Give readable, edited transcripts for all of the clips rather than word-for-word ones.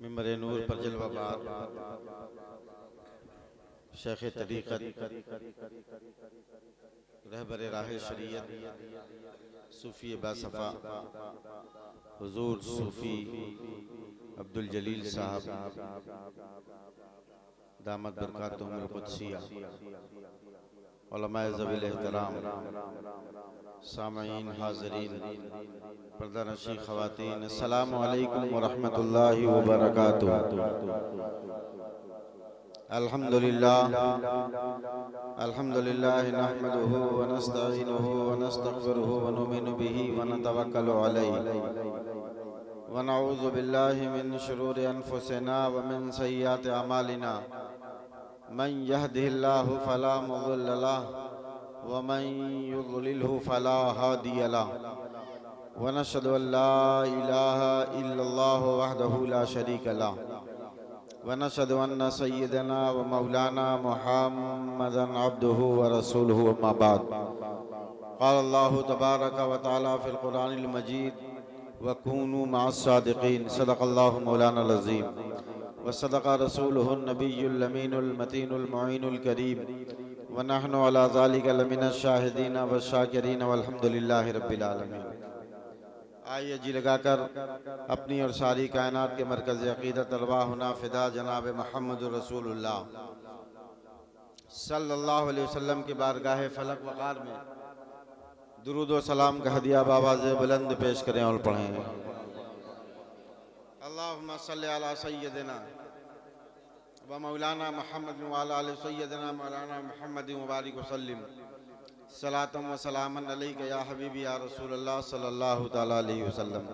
मिंबर नूर पर जलवाबार शेख तरीक़त रहबर राह शरीयत सूफ़ी बासफ़ा हुज़ूर सूफ़ी अब्दुल जलील साहब दामत बरकातुहुमुल क़ुद्सिया उलमाए ज़वील एहतराम सामईन हाज़रीन पर्दानशीं ख़वातीन अस्सलामु अलैकुम व रहमतुल्लाहि व बरकातुहू। अल्हम्दुलिल्लाह नहमदुहु व नस्तईनुहु व नस्तग़फिरुहु व नुमिनु बिही व नतवक्कलु अलैहि व नऊज़ु बिल्लाहि मिन शुरूरि अनफुसिना व मिन सय्यिआति अमालिना मन यहदिहिल्लाहु फला मुज़िल्ल लहु व मन युज़लिलहु फला हादिय लहु व नशहदु अल्ला इलाहा इल्लल्लाहु वहदहु ला शरीक लहु व नशहदु अन्ना सय्यदना व मौलाना मुहम्मदन अब्दुहु व रसूलुहु अम्मा बाद। क़ाल अल्लाहु तबारक व तआला फ़िल क़ुरआनिल मजीद व कूनू मअस सादिक़ीन। सदक़ल्लाहु मौलाना अज़ीम व सदक़ रसूलुहुन नबियुल अमीनुल मतीनुल मुईनुल करीम व नहनु अला ज़ालिका लमिनश शाहिदीन व शाकिरीन वल्हम्दुलिल्लाहि रब्बिल आलमीन। आइए जी लगाकर अपनी और सारी कायनात के मरकज़ अक़ीदत अरवाहुना फ़िदा जनाब मुहम्मद रसूलुल्लाह सल्लल्लाहु अलैहि वसल्लम की बारगाह फलक वक़ार में दुरूद व सलाम का हदिया बावाज़े बुलंद पेश करें और पढ़ें। अल्लाहुम्मा सल्लि अला सय्यदिना व मौलाना मुहम्मद व अला आलि सय्यदिना मौलाना मुहम्मद व बारिक व सल्लिम सलातम व सलामन अलैका या हबीबी या रसूलल्लाह सल्लल्लाहु तआला अलैहि वसल्लम।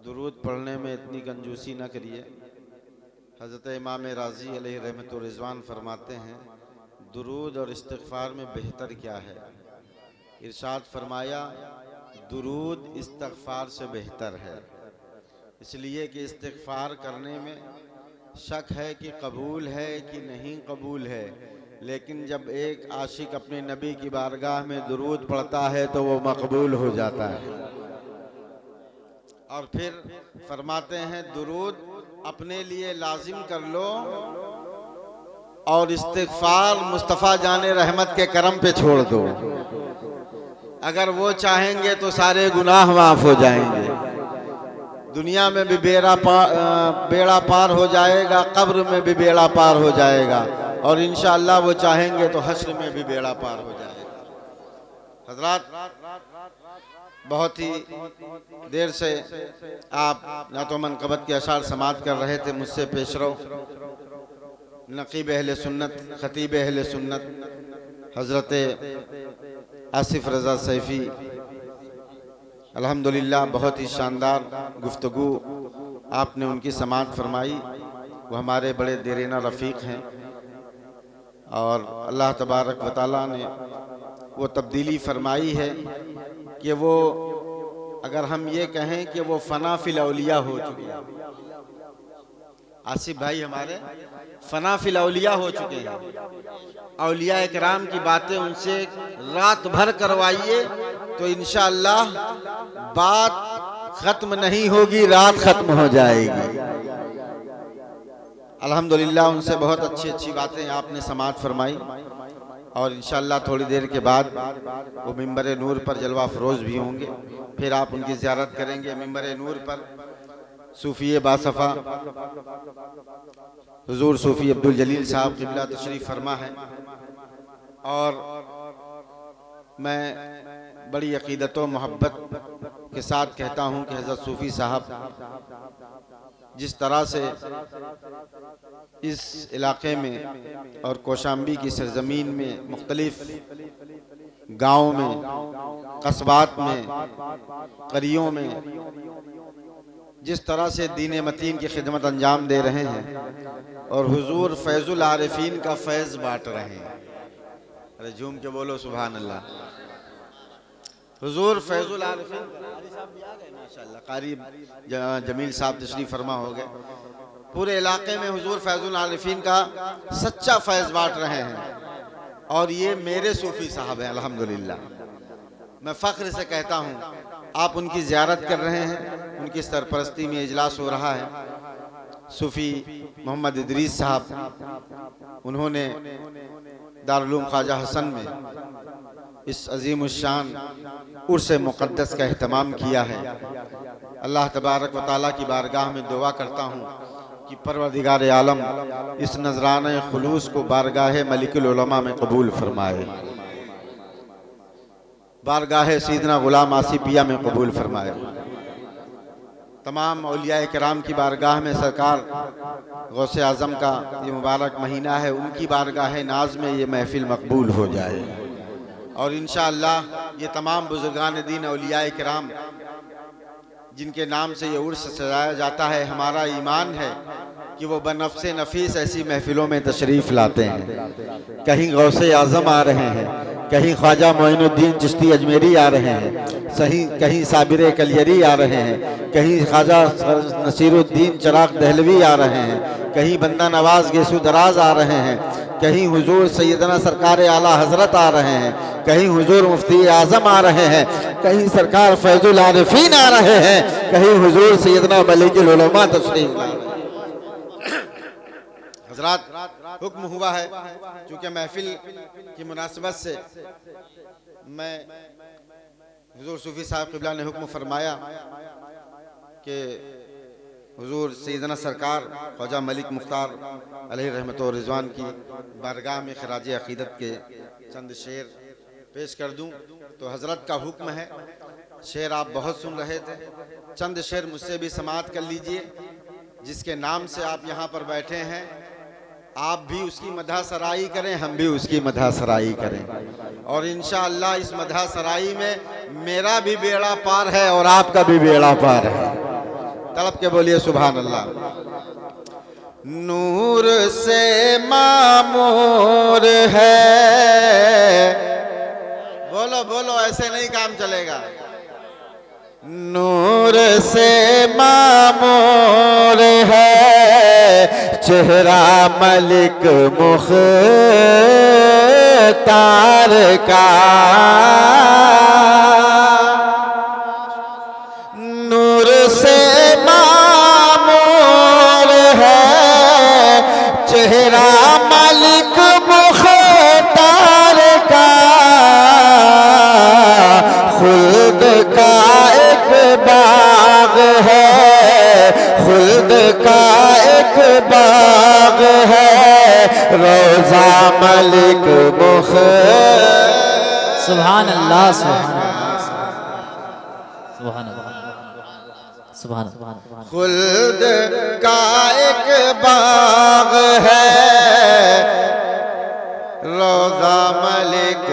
दुरूद पढ़ने में इतनी कंजूसी न करिए। हज़रत इमाम राज़ी अलैहि रहमतुर रिज़वान फरमाते हैं, दुरूद और इस्तिग़फ़ार में बेहतर क्या है? इरशाद फरमाया, दुरूद इस्तिग़फ़ार से बेहतर है, इसलिए कि इस्तिग़फ़ार करने में शक है कि कबूल है कि नहीं कबूल है, लेकिन जब एक आशिक अपने नबी की बारगाह में दुरूद पढ़ता है तो वो मकबूल हो जाता है। और फिर फरमाते हैं, दुरूद अपने लिए लाजिम कर लो और इस्तिग़फ़ार मुस्तफ़ा जाने रहमत के करम पे छोड़ दो। अगर वो चाहेंगे तो सारे गुनाह माफ़ हो जाएंगे, दुनिया में भी बेड़ा पार हो जाएगा, कब्र में भी बेड़ा पार हो जाएगा और इंशाअल्लाह वो चाहेंगे तो हश्र में भी बेड़ा पार हो जाएगा। हज़रात, बहुत ही देर से आप नातो मनक़बत के अशार समात कर रहे थे। मुझसे पेशरो नक़ीब अहले सुन्नत, ख़तीब अहले सुन्नत हज़रत आसिफ़ रज़ा सैफ़ी अल्हम्दुलिल्लाह बहुत ही शानदार गुफ्तगू आपने उनकी समात फरमाई। वो हमारे बड़े देरीना रफ़ीक हैं और अल्लाह तबारक व तआला ने वो तब्दीली फरमाई है कि वो, अगर हम ये कहें कि वो फ़ना फ़िल औलिया हो चुके हैं। आसिफ भाई हमारे फ़ना फ़िल औलिया हो चुके हैं। औलिया इकराम की बातें उनसे रात भर करवाइए तो इंशाअल्लाह बात ख़त्म नहीं होगी, रात ख़त्म हो जाएगी। अल्हम्दुलिल्लाह उनसे बहुत अच्छी अच्छी बातें आपने समात फरमाई और इंशाअल्लाह थोड़ी देर के बाद वो मिंबर नूर पर जलवा फ़रोज़ भी होंगे। फिर आप उनकी ज़ियारत करेंगे। मिंबर नूर पर सूफ़ी बासफ़ा हुज़ूर सूफ़ी अब्दुल जलील साहब क़िबला तशरीफ़ फरमा है और मैं बड़ी अक़ीदत व मोहब्बत के साथ कहता हूँ कि हज़रत सूफ़ी साहब जिस तरह से इस इलाक़े में और कौशाम्बी की सरज़मीन में मुख्तलिफ़ गाँव में, कस्बात में, क़रियों में जिस तरह से दीन मतीन की खिदमत अंजाम दे रहे हैं और हुज़ूर फैज़ुल आरिफ़ीन का फैज़ बाँट रहे हैं। अरे झूम के बोलो सुभान अल्लाह। हुज़ूर फैज़ुल आरिफ़ीन माशाअल्लाह, कारी जमील साहब तशरीफ़ फरमा हो गए। पूरे इलाके में हुज़ूर फैज़ुल आरिफ़ीन का सच्चा फैज़ बाँट रहे हैं और ये मेरे सूफ़ी साहब हैं। अल्हम्दुलिल्लाह मैं फ़ख्र से कहता हूँ, आप उनकी ज़ियारत कर रहे हैं, उनकी सरपरस्ती में इजलास हो रहा है सूफ़ी मोहम्मद इदरीस साहब, उन्होंने दारुल उलूम ख्वाजा हसन में इस अजीम उश्शान उर्स मुक़द्दस का एहतमाम किया है। अल्लाह तबारक व तआला की बारगाह में दुआ करता हूँ कि परवरदिगार आलम इस नजराने खुलूस को बारगाह मलिकुल उलमा में कबूल फरमाए, बारगाह सैयदना गुलाम आसिफिया में कबूल फरमाए। तमाम औलिया किराम की बारगाह में सरकार गौसे आज़म का ये मुबारक महीना है, उनकी बारगाह नाज में ये महफिल मकबूल हो जाए। और इंशाअल्लाह ये तमाम बुजुर्गान दीन औलिया किराम जिनके नाम से ये उर्स सजाया जाता है, हमारा ईमान है कि वो बनफ्से नफीस ऐसी महफिलों में तशरीफ़ लाते हैं। कहीं गौसे आज़म आ रहे हैं, कहीं ख्वाजा मोइनुद्दीन चिश्ती अजमेरी आ रहे हैं, कहीं साबिर कलियरी आ रहे हैं, कहीं ख्वाजा नसीरुद्दीन चिराग दहलवी आ रहे हैं, कहीं बंदा नवाज गेसू दराज आ रहे हैं, कहीं हुजूर सैयदना सरकार आला हजरत आ रहे हैं, कहीं हुजूर मुफ्ती आज़म आ रहे हैं, कहीं सरकार फैजुल आरिफीन आ रहे हैं, कहीं हुजूर सैयदना मलिकुल उलमा तशरीफ ला रहे हैं। हजरात, हुक्म हुआ है चूँकि महफिल की मुनासिबत से मैं हुजूर सूफ़ी साहब क़िबला ने हुक्म फरमाया कि हुजूर सैयदना सरकार ख्वाजा मलिक मुख्तार अलैहि रहमत व रिज़वान की बारगाह में खराज अक़ीदत के चंद शेर पेश कर दूं। तो हज़रत का हुक्म है, शेर आप बहुत सुन रहे थे, चंद शेर मुझसे भी समाअत कर लीजिए। जिसके नाम से आप यहाँ पर बैठे हैं, आप भी उसकी मदह सराई करें, हम भी उसकी मदह सराई करें, और इंशाअल्लाह इस मदह सराई में मेरा भी बेड़ा पार है और आपका भी बेड़ा पार है। तड़प के बोलिए सुभान अल्लाह। नूर से मामूर है, बोलो बोलो, ऐसे नहीं काम चलेगा। नूर से मामूर है चेहरा मलिक मुख्तार का, नूर से मामूर है चेहरा मलिक मुख्तार का, खुद का एक बाग है, खुद का एक बाग है, रोज़ा मलिक सुभान अल्लाह, सुभान अल्लाह, सुभान अल्लाह। खुद का एक बाग है, रोज़ा मलिक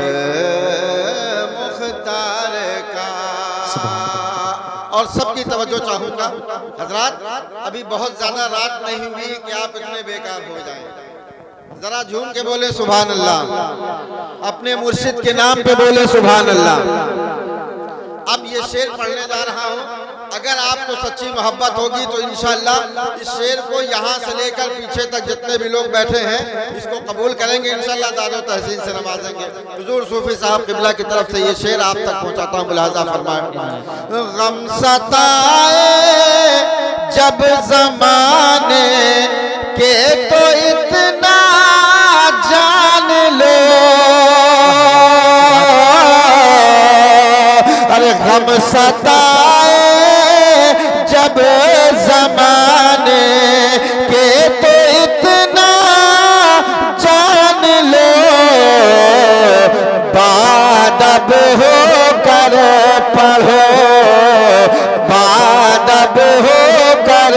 मुख्तार का। और सबकी तवज्जो चाहूँगा हजरात, अभी बहुत ज़्यादा रात नहीं हुई कि आप इतने बेकार हो जाएं। जरा झूम के बोले सुभान अल्लाह, अपने मुर्शिद के नाम पे बोले सुभान अल्लाह। अब ये शेर पढ़ने जा रहा हूँ, अगर आपको सच्ची मोहब्बत होगी तो इंशाअल्लाह इस शेर को यहाँ से लेकर पीछे तक जितने भी लोग बैठे हैं इसको कबूल करेंगे, इंशाअल्लाह दादो तहसीन से नवाजेंगे। हुजूर सूफी साहब क़िबला की तरफ से ये शेर आप तक पहुँचाता हूँ, मुलाज़ा फरमाएं। गम सताए जब ज़माने के तो इतना जान लो, अरे गम सताए जब ज़माने के तो इतना जान लो, बादब हो कर पढ़ो, बादब हो कर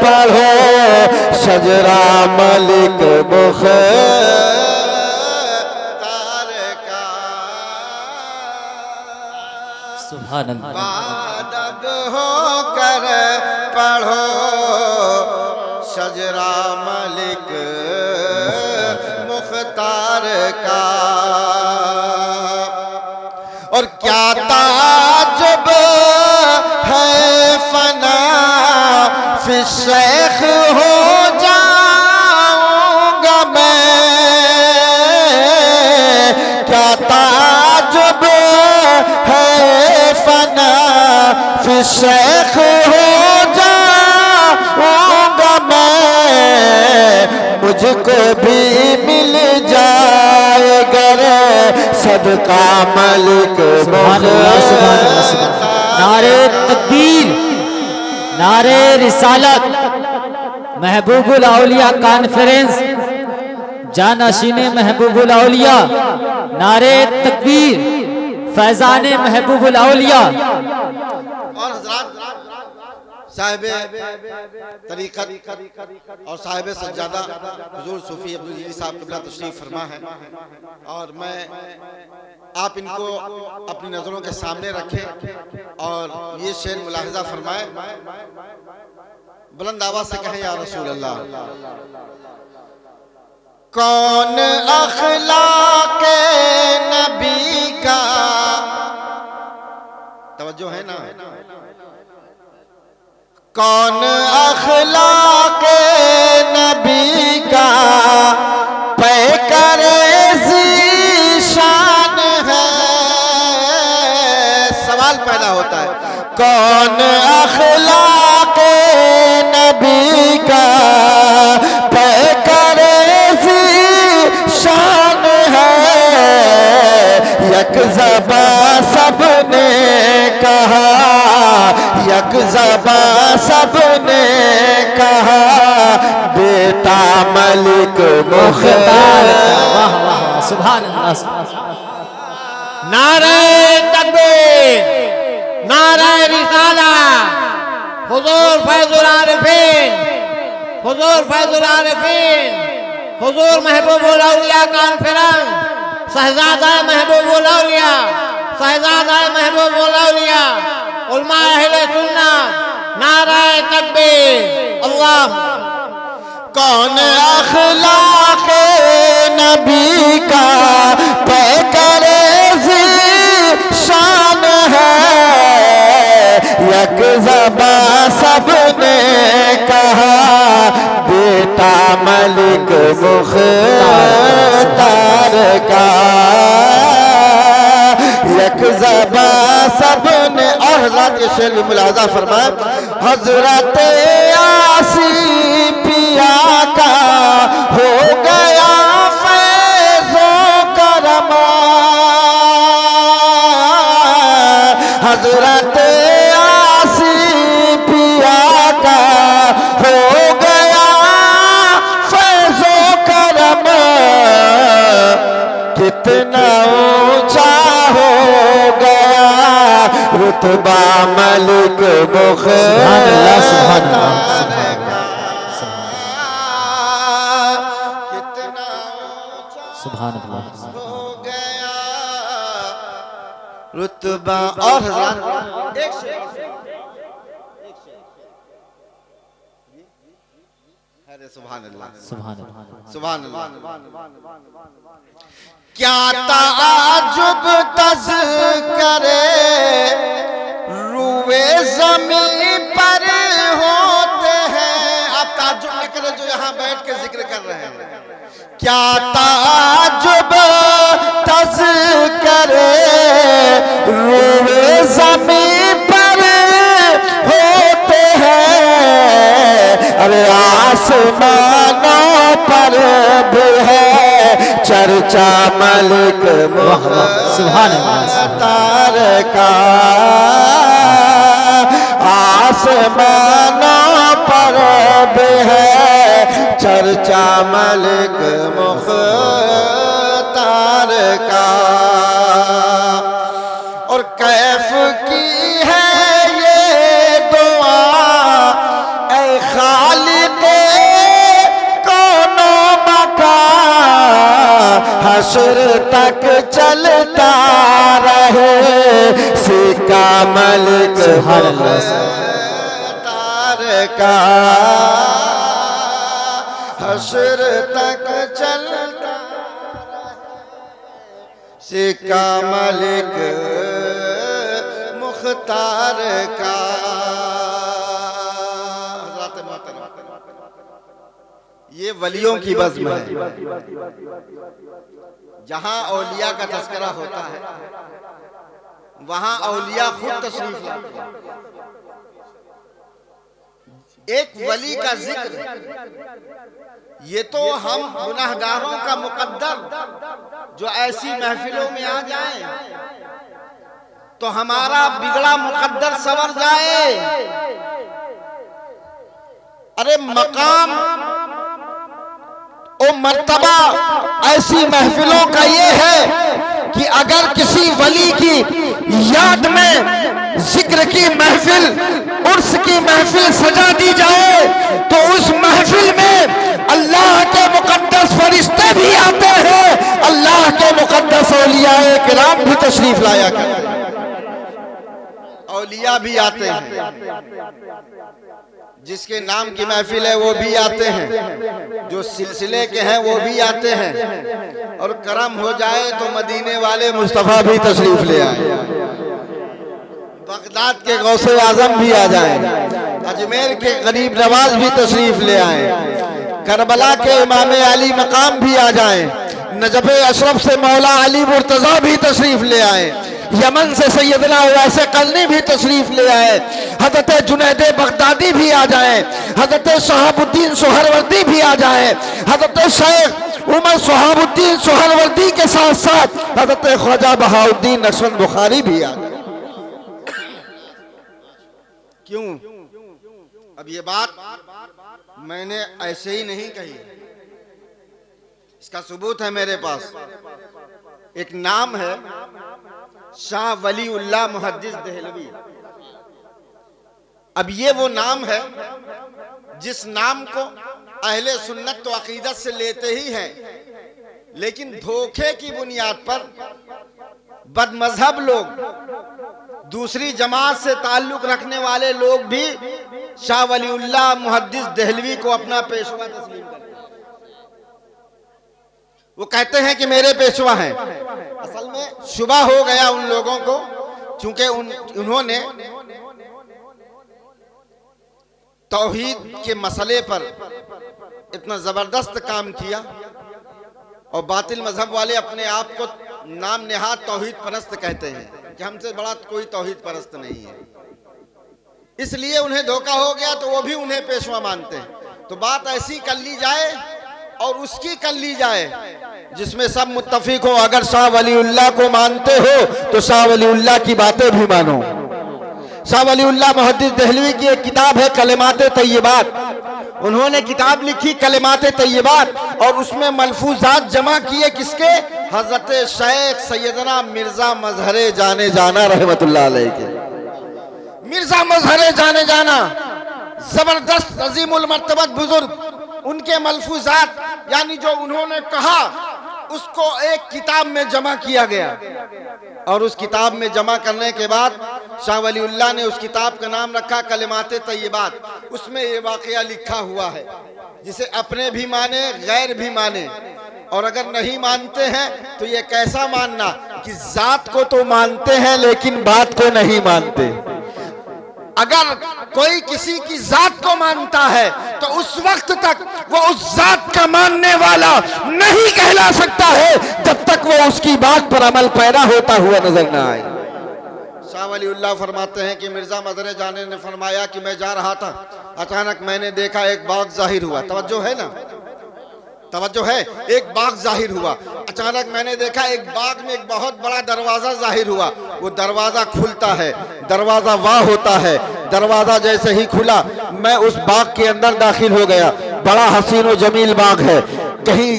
पढ़ो, शजरा मलिक मुख्तार का, सुभान अल्लाह। बादब हो कर पढ़ो, शजरा मलिक मुख्तार का। और क्या ताजुब है फना फिर शेख हो जाऊंगा मैं, क्या ताजुब है फना फिर शेख हो जाऊंगा मैं, मुझको भी मिल जाए गर सदका मलिक सुभान अल्लाह, सुभान अल्लाह, सुभान अल्लाह। नारे तकबीर, नारे रिसालत, महबूबुल औलिया कॉन्फ्रेंस, जानशीने महबूबुल औलिया, नारे तकबीर, फैजाने महबूबुल औलिया। और साहिब तरीक़त और साहिब सज्जादा हुजूर सूफी अब्दुल जलील साहब क़िबला तशरीफ फरमा है, और मैं आप इनको अपनी नज़रों के सामने रखें और ये शेर मुलाहिज़ा फरमाएं, बुलंद आवाज़ से कहें या रसूल अल्लाह। कौन अखलाक़ नबी का, तवज्जो है ना, कौन अखलाक़ नबी का पैकर ज़ीशान है। सवाल पैदा होता है, कौन अखलाक़ नबी का पैकर ज़ीशान है। यक ज़बा सबने कहा, यक ज़बा सबने कहा, बेटा मलिक मुख्तार। वाह वाह, सुभान अल्लाह। नारे तकबीर, नारे रिसाला, हुजूर फैजुल आरिफीन, हुजूर फैजुल आरिफीन, हुजूर महबूबुल औलिया कॉन्फ्रेंस, शहजादा महबूबुल औलिया, शहजादा महबूबुल औलिया, उलमा अहले सुन्नत, नारे तकबीर, अल्लाह। कौन अखलाक़ नबी का पैकर ज़ीशान है। यक ज़बा सबने कहा, बेटा मलिक मुख्तार का। यक ज़बा सबने, और हज़रत के शेर भी मुलाहिज़ा फरमाए, हज़रत आसी पिया का हो गया फैज़ो करमा। हज़रत आसी पिया का हो गया फैज़ो करमा। कितना ऊंचा हो गया रुतबा मलिक सुभान अल्लाह, सुभान अल्लाह, कितना सुभान अल्लाह। हो गया रुतबा। और हज़रात एक शेर, अरे सुभान अल्लाह, सुभान अल्लाह। सुभान अल्लाह। क्या ताजुब तज़किरे रूए ज़मीन पर होते हैं। आप ताजुब न करें जो यहाँ बैठ के जिक्र कर रहे हैं। क्या ताजुब तज़किरे रूए ज़मीन पर होते हैं। अरे आसमानों पर भी है चर्चा मलिक मुख्तार का। आसमानों पर भी है चर्चा मलिक मुख्तार का। और कैफ की है ये दुआ, ऐ खालिक़े कौनो मकान, हश्र तक चलता रहे सिक्का मलिक मुख्तार का। हश्र तक चलता सिक्का मलिक मुख्तार का। ये वलियों की बज़्म है। जहां औलिया का तज़किरा होता है वहां औलिया खुद तशरीफ लाते हैं। एक वली का जिक्र, ये तो हम गुनाहगारों का मुकद्दर जो ऐसी महफिलों में आ जाए तो हमारा बिगड़ा मुकद्दर संवर जाए। अरे मकाम और मर्तबा ऐसी महफिलों का ये है कि अगर किसी वली की याद में जिक्र की महफिल, उर्स की महफिल सजा दी जाए तो उस महफिल में अल्लाह के मुकद्दस फरिश्ते भी आते हैं, अल्लाह के मुकद्दस औलियाए किराम भी तशरीफ लाया करते हैं, औलिया भी आते हैं, जिसके नाम की महफिल है वो भी आते हैं, जो सिलसिले के हैं वो भी आते हैं, और करम हो जाए तो मदीने वाले मुस्तफ़ा भी तशरीफ ले आए, बगदाद के गौसे आजम भी आ जाएं, अजमेर के गरीब नवाज भी तशरीफ ले आए, करबला के इमाम अली मकाम भी आ जाएं, नजफ़ अशरफ से मौला अली मुर्तज़ा भी तशरीफ ले आए, यमन से सैयदना वैसे कलनी भी तशरीफ ले आए, हजरत जुनैद बगदादी भी आ जाए, हजरत शहाबुद्दीन सोहरवर्दी भी आ जाए, हजरत शेख उमर शहाबुद्दीन सोहरवर्दी के साथ साथ हजरत ख्वाजा बहाउद्दीन नक्शबंद बुखारी भी आ जाए। क्यों? अब ये बात मैंने ऐसे ही नहीं कही, इसका सबूत है मेरे पास। एक नाम है शाह वलीउल्लाह मुहद्दिस देहलवी। अब ये वो नाम है जिस नाम को अहले सुन्नत तो अकीदत से लेते ही हैं, लेकिन धोखे की बुनियाद पर बदमजहब लोग, दूसरी जमात से ताल्लुक रखने वाले लोग भी शाह वलीउल्लाह मुहद्दिस देहलवी को अपना पेशवा तस्लीम करते हैं। वो कहते हैं कि मेरे पेशवा हैं। असल में शुबा हो गया उन लोगों को, क्योंकि उन्होंने तौहीद के मसले पर इतना जबरदस्त काम किया, और बातिल मजहब वाले अपने आप को नाम नेहाद तौहीद परस्त कहते हैं कि हमसे बड़ा कोई तौहीद परस्त नहीं है, इसलिए उन्हें धोखा हो गया तो वो भी उन्हें पेशवा मानते हैं। तो बात ऐसी कर ली जाए और उसकी कर ली जाए जिसमें सब मुत्तफिक हो। अगर शाह वलीउल्लाह को मानते हो तो शाह वलीउल्लाह की बातें भी मानो। शाह वलीउल्लाह मुहद्दिस देहलवी की एक किताब है कलिमात तय्यबात, उन्होंने किताब लिखी कलिमात तय्यबात, और उसमें मलफूजात जमा किए किसके? हजरत शेख सैयदना मिर्जा मजहरे जाने जाना रहमतुल्लाह अलैह के। मिर्जा मजहरे जाने जाना जबरदस्त अजीमुल मर्तबत बुजुर्ग, उनके मलफूजात यानी जो उन्होंने कहा उसको एक किताब में जमा किया गया, और उस किताब में जमा करने के बाद शाह वलीउल्लाह ने उस किताब का नाम रखा कलिमात तय्यबात। उसमें ये वाकया लिखा हुआ है जिसे अपने भी माने गैर भी माने, और अगर नहीं मानते हैं तो ये कैसा मानना कि जात को तो मानते हैं लेकिन बात को नहीं मानते। अगर कोई किसी की जात को मानता है तो उस वक्त तक वो उस जात का मानने वाला नहीं कहला सकता है जब तक वो उसकी बात पर अमल पैरा होता हुआ नजर न आए। शाह वलीउल्लाह फरमाते हैं कि मिर्जा मजहरे जाने ने फरमाया कि मैं जा रहा था, अचानक मैंने देखा एक बाग जाहिर हुआ। तवज्जो है ना, तवज्जो है। एक बाग जाहिर हुआ, अचानक मैंने देखा एक बाग में एक बहुत बड़ा दरवाजा जाहिर हुआ। वो दरवाजा खुलता है, दरवाजा वाह होता है। दरवाजा जैसे ही खुला मैं उस बाग के अंदर दाखिल हो गया। बड़ा हसीन और जमील बाग है, कहीं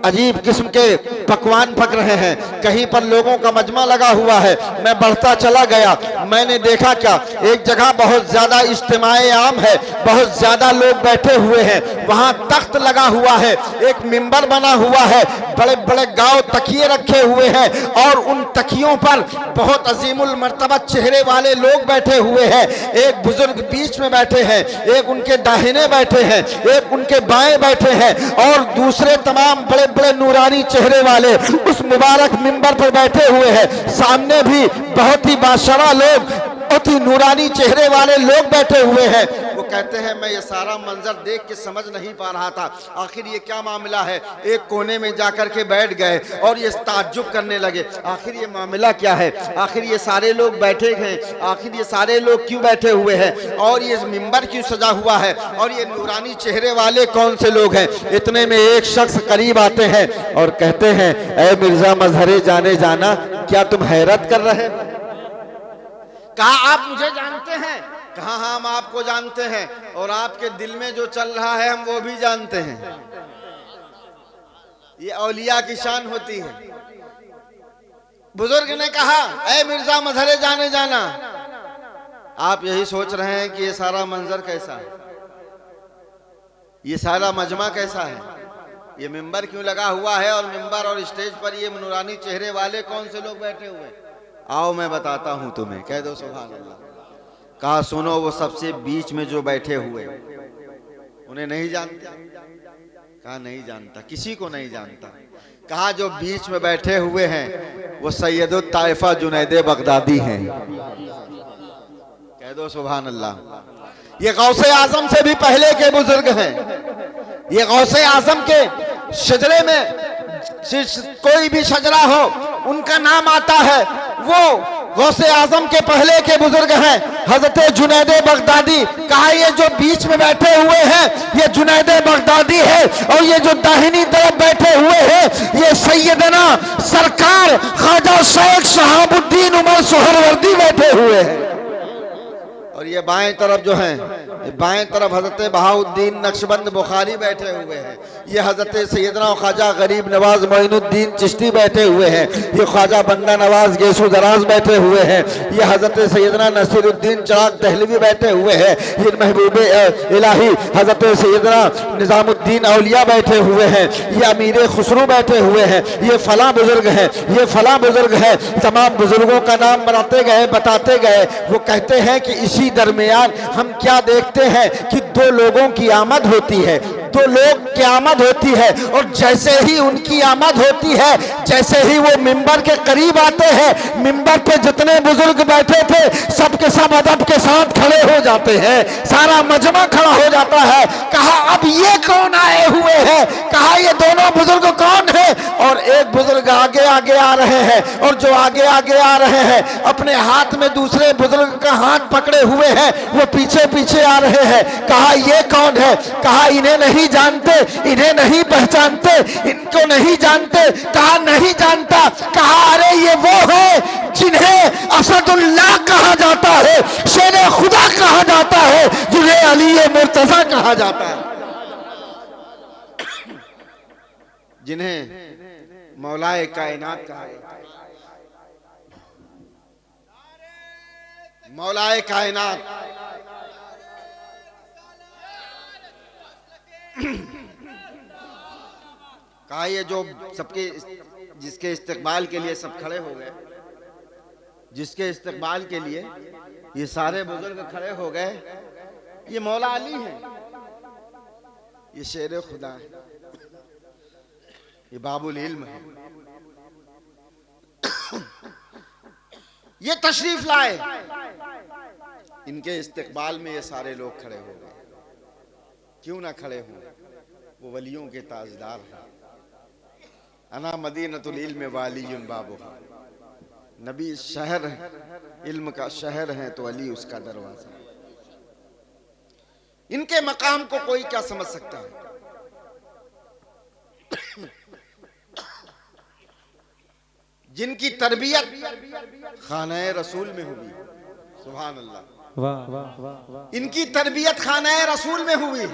अजीब किस्म के पकवान पक रहे हैं, कहीं पर लोगों का मजमा लगा हुआ है। मैं बढ़ता चला गया, मैंने देखा क्या, एक जगह बहुत ज्यादा इज्तिमाए आम है, बहुत ज्यादा लोग बैठे हुए हैं, वहां तख्त लगा हुआ है, एक मिंबर बना हुआ है, बड़े बड़े गाँव तकिए रखे हुए हैं, और उन तकियों पर बहुत अजीमुल मर्तबत चेहरे वाले लोग बैठे हुए हैं। एक बुजुर्ग बीच में बैठे हैं, एक उनके दाहिने बैठे हैं, एक उनके बाएं बैठे हैं, और दूसरे तमाम बड़े बड़े नूरानी चेहरे वाले उस मुबारक मिंबर पर बैठे हुए हैं। सामने भी बहुत ही बाशरा लोग, बहुत ही नूरानी चेहरे वाले लोग बैठे हुए हैं। वो कहते हैं मैं ये सारा मंजर देख के समझ नहीं पा रहा था आखिर ये क्या मामला है। एक कोने में जाकर के बैठ गए और ये ताज्जुब करने लगे, आखिर ये मामला क्या है, आखिर ये सारे लोग बैठे हैं, आखिर ये सारे लोग क्यों बैठे हुए हैं और ये मिंबर क्यों सजा हुआ है और ये नूरानी चेहरे वाले कौन से लोग हैं। इतने में एक शख्स करीब आते हैं और कहते हैं ऐ मिर्जा मजहरे जाने जाना, क्या तुम हैरत कर रहे हो? कहा आप मुझे जानते हैं? कहा हाँ हम आपको जानते हैं और आपके दिल में जो चल रहा है हम वो भी जानते हैं। ये औलिया की शान होती है। बुजुर्ग ने कहा ऐ मिर्जा मजहरे जाने जाना, आप यही सोच रहे हैं कि ये सारा मंजर कैसा है, ये सारा मजमा कैसा है, ये मिंबर क्यों लगा हुआ है और मिंबर और स्टेज पर ये नूरानी चेहरे वाले कौन से लोग बैठे हुए हैं। आओ मैं बताता हूं तुम्हें, कह दो सुभान अल्लाह। कहा सुनो वो सबसे बीच में जो बैठे हुए उन्हें नहीं जानते? कहा नहीं जानता, किसी को नहीं जानता। कहा जो बीच में बैठे हुए हैं वो सैयदुत ताइफा जुनैद बगदादी हैं। कह दो सुभान अल्लाह। ये गौसे आजम से भी पहले के बुजुर्ग हैं। ये गौसे आजम के शजरे में कोई भी शजरा हो उनका नाम आता है, वो गौसे आजम के पहले के बुजुर्ग हैं हजरत जुनैद बगदादी। कहा ये जो बीच में बैठे हुए हैं ये जुनैद बगदादी है और ये जो दाहिनी तरफ बैठे हुए हैं ये सैयदना सरकार ख्वाजा शेख शहाबुद्दीन उमर सोहरवर्दी बैठे हुए हैं। और ये बाएं तरफ जो हैं, बाएं तरफ हजरत बहाउद्दीन नक्शबंद बुखारी बैठे हुए हैं। ये हजरत सैयदना ख्वाजा गरीब नवाज मोइनुद्दीन चिश्ती बैठे हुए हैं। ये ख्वाजा बंदा नवाज गेसू दराज बैठे हुए हैं। ये हजरत सैयदना नसीरुद्दीन चिराग दहलवी बैठे हुए हैं। ये महबूब इलाही हजरत सैयदना निजामुद्दीन औलिया बैठे हुए हैं। ये अमीर खुसरू बैठे हुए हैं। ये फला बुजुर्ग हैं, ये फला बुजुर्ग है। तमाम बुजुर्गों का नाम बताते गए। वो कहते हैं कि इसी दरमियान हम क्या देखते हैं कि दो लोगों की आमद होती है, दो लोग की आमद होती है और जैसे ही उनकी आमद होती है, जैसे ही वो मिंबर के करीब आते हैं, मिंबर पे जितने बुजुर्ग बैठे थे सबके सब अदब के साथ खड़े हो जाते हैं, सारा मजमा खड़ा हो जाता है। कहा अब ये कौन आए हुए हैं? कहा ये दोनों बुजुर्ग कौन है? और एक बुजुर्ग आगे आगे आ रहे हैं और जो आगे आगे आ रहे हैं अपने हाथ में दूसरे बुजुर्ग का हाथ पकड़े हुए हैं, वो पीछे पीछे आ रहे हैं। कहा ये कौन है? कहा इन्हें नहीं जानते, इन्हें नहीं पहचानते, इनको नहीं जानते। कहा नहीं जानता। कहा अरे ये वो है जिन्हें असदुल्लाह कहा जाता है, शेरे खुदा कहा जाता है, जिन्हें अली मुर्तजा कहा जाता है, जिन्हें मौलाए कायनात कहा जाता है। मौलाए कायनात कहा ये जो सबके जिसके इस्तकबाल के लिए सब खड़े हो गए, जिसके इस्तकबाल के लिए ये सारे बुजुर्ग खड़े हो गए, ये मौला अली है, ये शेर खुदा है, ये बाबुल इल्म है, ये तशरीफ लाए। इनके इस्तकबाल में ये सारे लोग खड़े हो गए। क्यों ना खड़े हों, वो वलियों के ताजदार हैं। अना मदीनतुल इल्म वालियुन बाबुहा। नबी शहर इल्म का शहर है तो अली उसका दरवाजा। इनके मकाम को कोई क्या समझ सकता है? जिनकी तरबियत खाना रसूल में हुई, सुभान अल्लाह, इनकी तरबियत खाना रसूल में हुई।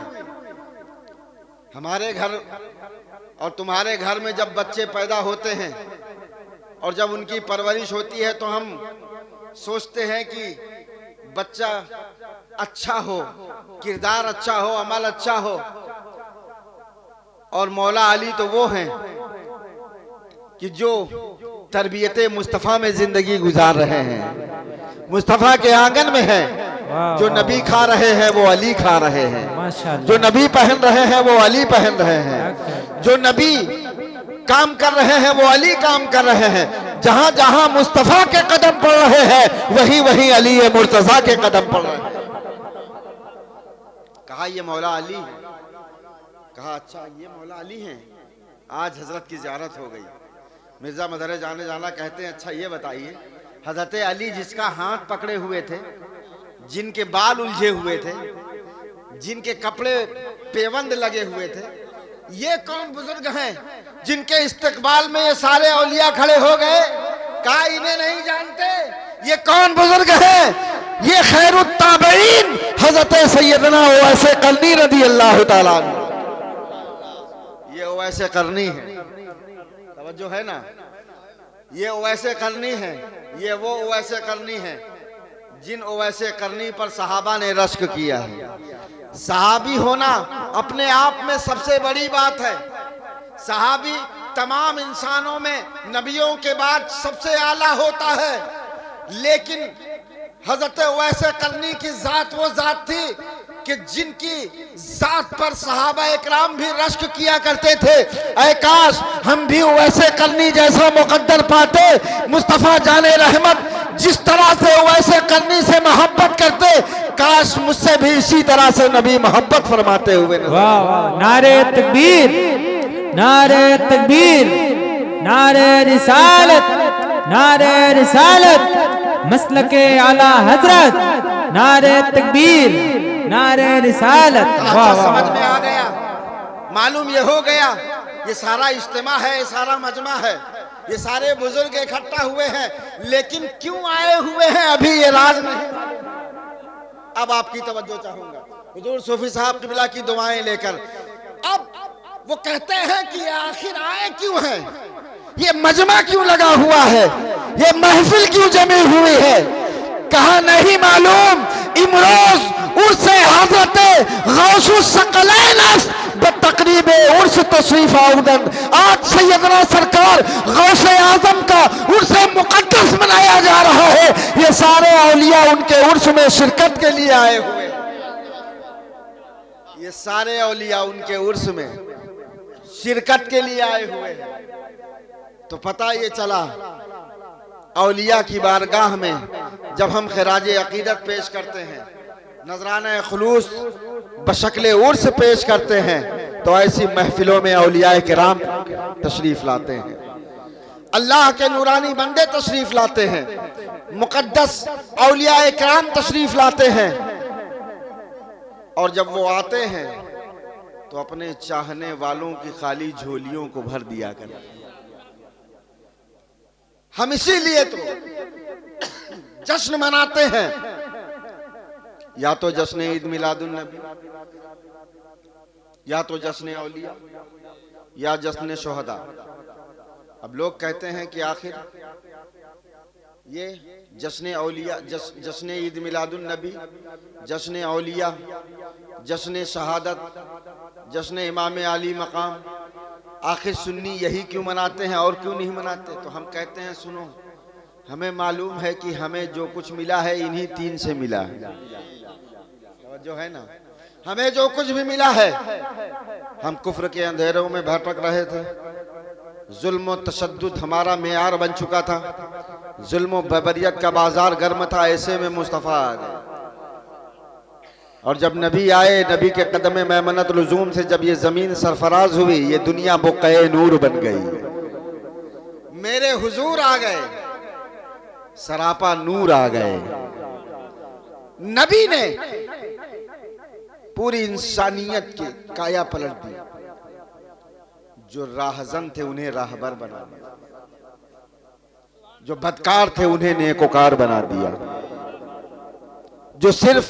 हमारे घर और तुम्हारे घर में जब बच्चे पैदा होते हैं और जब उनकी परवरिश होती है तो हम सोचते हैं कि बच्चा अच्छा हो, किरदार अच्छा हो, अमल अच्छा हो। और मौला अली तो वो हैं कि जो तरबियत मुस्तफ़ा में जिंदगी गुजार रहे हैं, मुस्तफ़ा के आंगन में हैं। जो नबी खा रहे हैं वो अली खा रहे हैं, जो नबी पहन रहे हैं वो अली पहन रहे हैं, जो नबी काम कर रहे हैं वो अली काम कर रहे हैं। जहां जहां मुस्तफ़ा के कदम पड़ रहे हैं वहीं वहीं अली मुर्तजा के कदम पड़ रहे हैं। कहा ये मौला अली है। कहा अच्छा ये मौला अली हैं, आज हजरत की ज़ियारत हो गई। मिर्ज़ा मदर जाने जाना कहते हैं अच्छा ये बताइए, हजरत अली जिसका हाथ पकड़े हुए थे, जिनके बाल उलझे हुए थे, जिनके कपड़े पेवंद लगे हुए थे, ये कौन बुजुर्ग हैं जिनके इस्तकबाल में ये सारे औलिया खड़े हो गए? कहा इन्हें नहीं जानते? ये कौन बुजुर्ग हैं? ये खैरुत ताबईन हजरत सैयदना ओवैसे करनी रदी अल्लाह ताला अन्हु। ये ओवैसे करनी है, तवज्जो है ना, ये ओवैसे करनी है, ये वो ओवैसे करनी है जिन ओवैसे करनी पर सहाबा ने रश्क किया है। सहाबी होना अपने आप में सबसे बड़ी बात है। सहाबी तमाम इंसानों में नबियों के बाद सबसे आला होता है, लेकिन हजरत ओवैसे करनी की जात वो जात थी कि जिनकी जात पर सहाबा इकराम भी रश्क किया करते थे। ऐ काश हम भी ओवैसे करनी जैसा मुकद्दर पाते। मुस्तफ़ा जाने रहमत जिस तरह से ओवैसे करनी से मोहब्बत करते, काश मुझसे भी इसी तरह से नबी मोहब्बत फरमाते हुए। वाह वाह, नारे तकबीर, नारे तकबीर, नारे रिसालत, नारे रिसालत, मसलके आला हजरत, नारे तकबीर, नारे रिसालत। वाह समझ में आ गया, मालूम ये हो गया ये सारा इज्तिमा है, ये सारा मजमा है, ये सारे बुजुर्ग इकट्ठा हुए हैं, लेकिन क्यों आए हुए हैं अभी ये राज नहीं। अब आपकी तवज्जो चाहूंगा हुजूर सूफी साहब क़िबला की दुआएं लेकर। अब वो कहते हैं कि आखिर आए क्यों हैं, ये मजमा क्यों लगा हुआ है, ये महफिल क्यों जमी हुई है? कहा नहीं मालूम, इमरोज उर्स हजरत गौसुस सकलैन बतकरीब उर्स तशरीफ आउदन। आज सैयदना सरकार गौसे आजम का उर्स मुकद्दस मनाया जा रहा है। ये सारे औलिया उनके उर्स में शिरकत के लिए आए हुए हैं। ये सारे औलिया उनके उर्स में शिरकत के लिए आए हुए हैं। तो पता ये चला औलिया की बारगाह में जब हम खिराज अकीदत पेश करते हैं, नजराना खुलूस बशक्ल उर्स पेश करते हैं, तो ऐसी महफिलों में औलिया किराम तशरीफ लाते हैं, अल्लाह के नूरानी बंदे तशरीफ लाते हैं, मुकद्दस औलिया किराम तशरीफ लाते हैं। और जब वो आते हैं तो अपने चाहने वालों की खाली झोलियों को भर दिया करते हैं। हम इसीलिए तो जश्न मनाते हैं, या तो जश्न ईद मिलादुन नबी, या तो जश्न औलिया, या जश्न शुहदा। अब लोग कहते हैं कि आखिर ये जश्न औलिया, जश्न ईद मिलादुन नबी, जश्न औलिया, जश्न शहादत, जश्न इमाम आली मकाम, आखिर सुन्नी यही क्यों मनाते हैं और क्यों नहीं मनाते? तो हम कहते हैं सुनो, हमें मालूम है कि हमें जो कुछ मिला है इन्हीं तीन से मिला है, जो है ना, हमें जो कुछ भी मिला है, हम कुफ्र के अंधेरों में भटक रहे थे, जुल्म और तशद्दुद हमारा मेयार बन चुका था, जुल्म और बबरियत का बाजार गर्म था, ऐसे में मुस्तफ़ा आ गए। और जब नबी आए, नबी के कदम मैमनत लुजूम से जब ये जमीन सरफराज हुई, ये दुनिया बुक़्क़े नूर बन गई। मेरे हुजूर आ गए, सरापा नूर आ गए। नबी ने पूरी इंसानियत की काया पलट दी। जो राहजन थे उन्हें राहबर बना दिया, जो बदकार थे उन्हें नेकोकार बना दिया, जो सिर्फ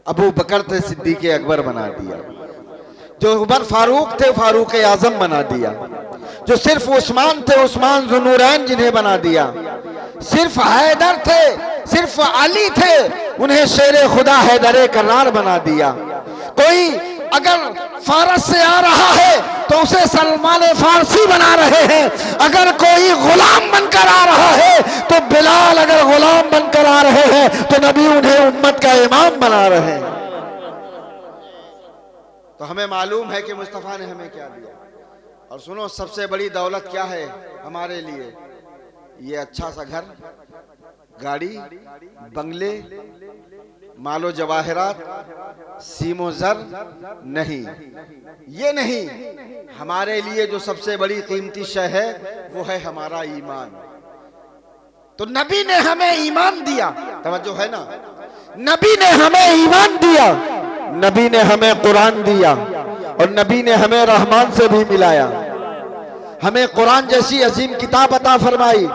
अबू बकर थे सिद्दीक़ अकबर बना दिया, जो उमर फारूक थे फारूक आजम बना दिया, जो सिर्फ उस्मान थे उस्मान ज़ुन्नूरैन जिन्हें बना दिया, सिर्फ हैदर थे सिर्फ अली थे उन्हें शेरे खुदा हैदर करार बना दिया। कोई अगर फारस से आ रहा है तो उसे सलमान फारसी बना रहे हैं, अगर कोई गुलाम बनकर आ रहा है तो बिलाल अगर गुलाम बनकर आ रहे हैं तो नबी उन्हें उम्मत का इमाम बना रहे हैं। तो हमें मालूम है कि मुस्तफ़ा ने हमें क्या दिया। और सुनो, सबसे बड़ी दौलत क्या है हमारे लिए? ये अच्छा सा घर, गाड़ी, बंगले, मालो जवाहरात, सीमो जर नहीं। ये नहीं, हमारे लिए जो सबसे बड़ी कीमती शय है वो है हमारा ईमान। तो नबी ने हमें ईमान दिया, तवज्जो है ना, नबी ने हमें ईमान दिया, नबी ने हमें कुरान दिया और नबी ने हमें रहमान से भी मिलाया। हमें कुरान जैसी अजीम किताब अता फरमाई,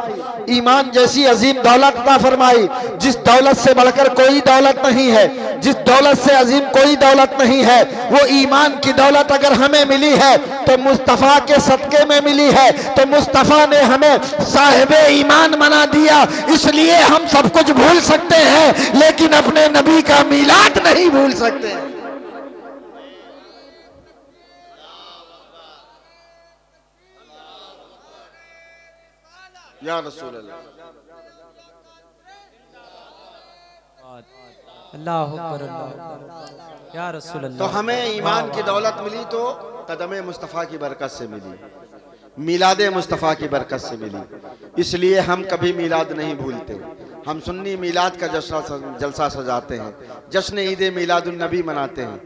ईमान जैसी अजीम दौलत अता फरमाई, जिस दौलत से बढ़कर कोई दौलत नहीं है, जिस दौलत से अजीम कोई दौलत नहीं है, वो ईमान की दौलत अगर हमें मिली है तो मुस्तफ़ा के सदके में मिली है। तो मुस्तफ़ा ने हमें साहिब ईमान बना दिया, इसलिए हम सब कुछ भूल सकते हैं लेकिन अपने नबी का मीलाद नहीं भूल सकते। या रसूल अल्लाह, अल्लाह अकबर, अल्लाह या रसूल अल्लाह। तो हमें ईमान की दौलत मिली तो कदम मुस्तफ़ा की बरकत से मिली, मिलाद मुस्तफ़ा की बरकत से मिली। इसलिए हम कभी मिलाद नहीं भूलते। हम सुन्नी मिलाद का जलसा सजाते हैं, जश्न ईद मिलादुन नबी मनाते हैं।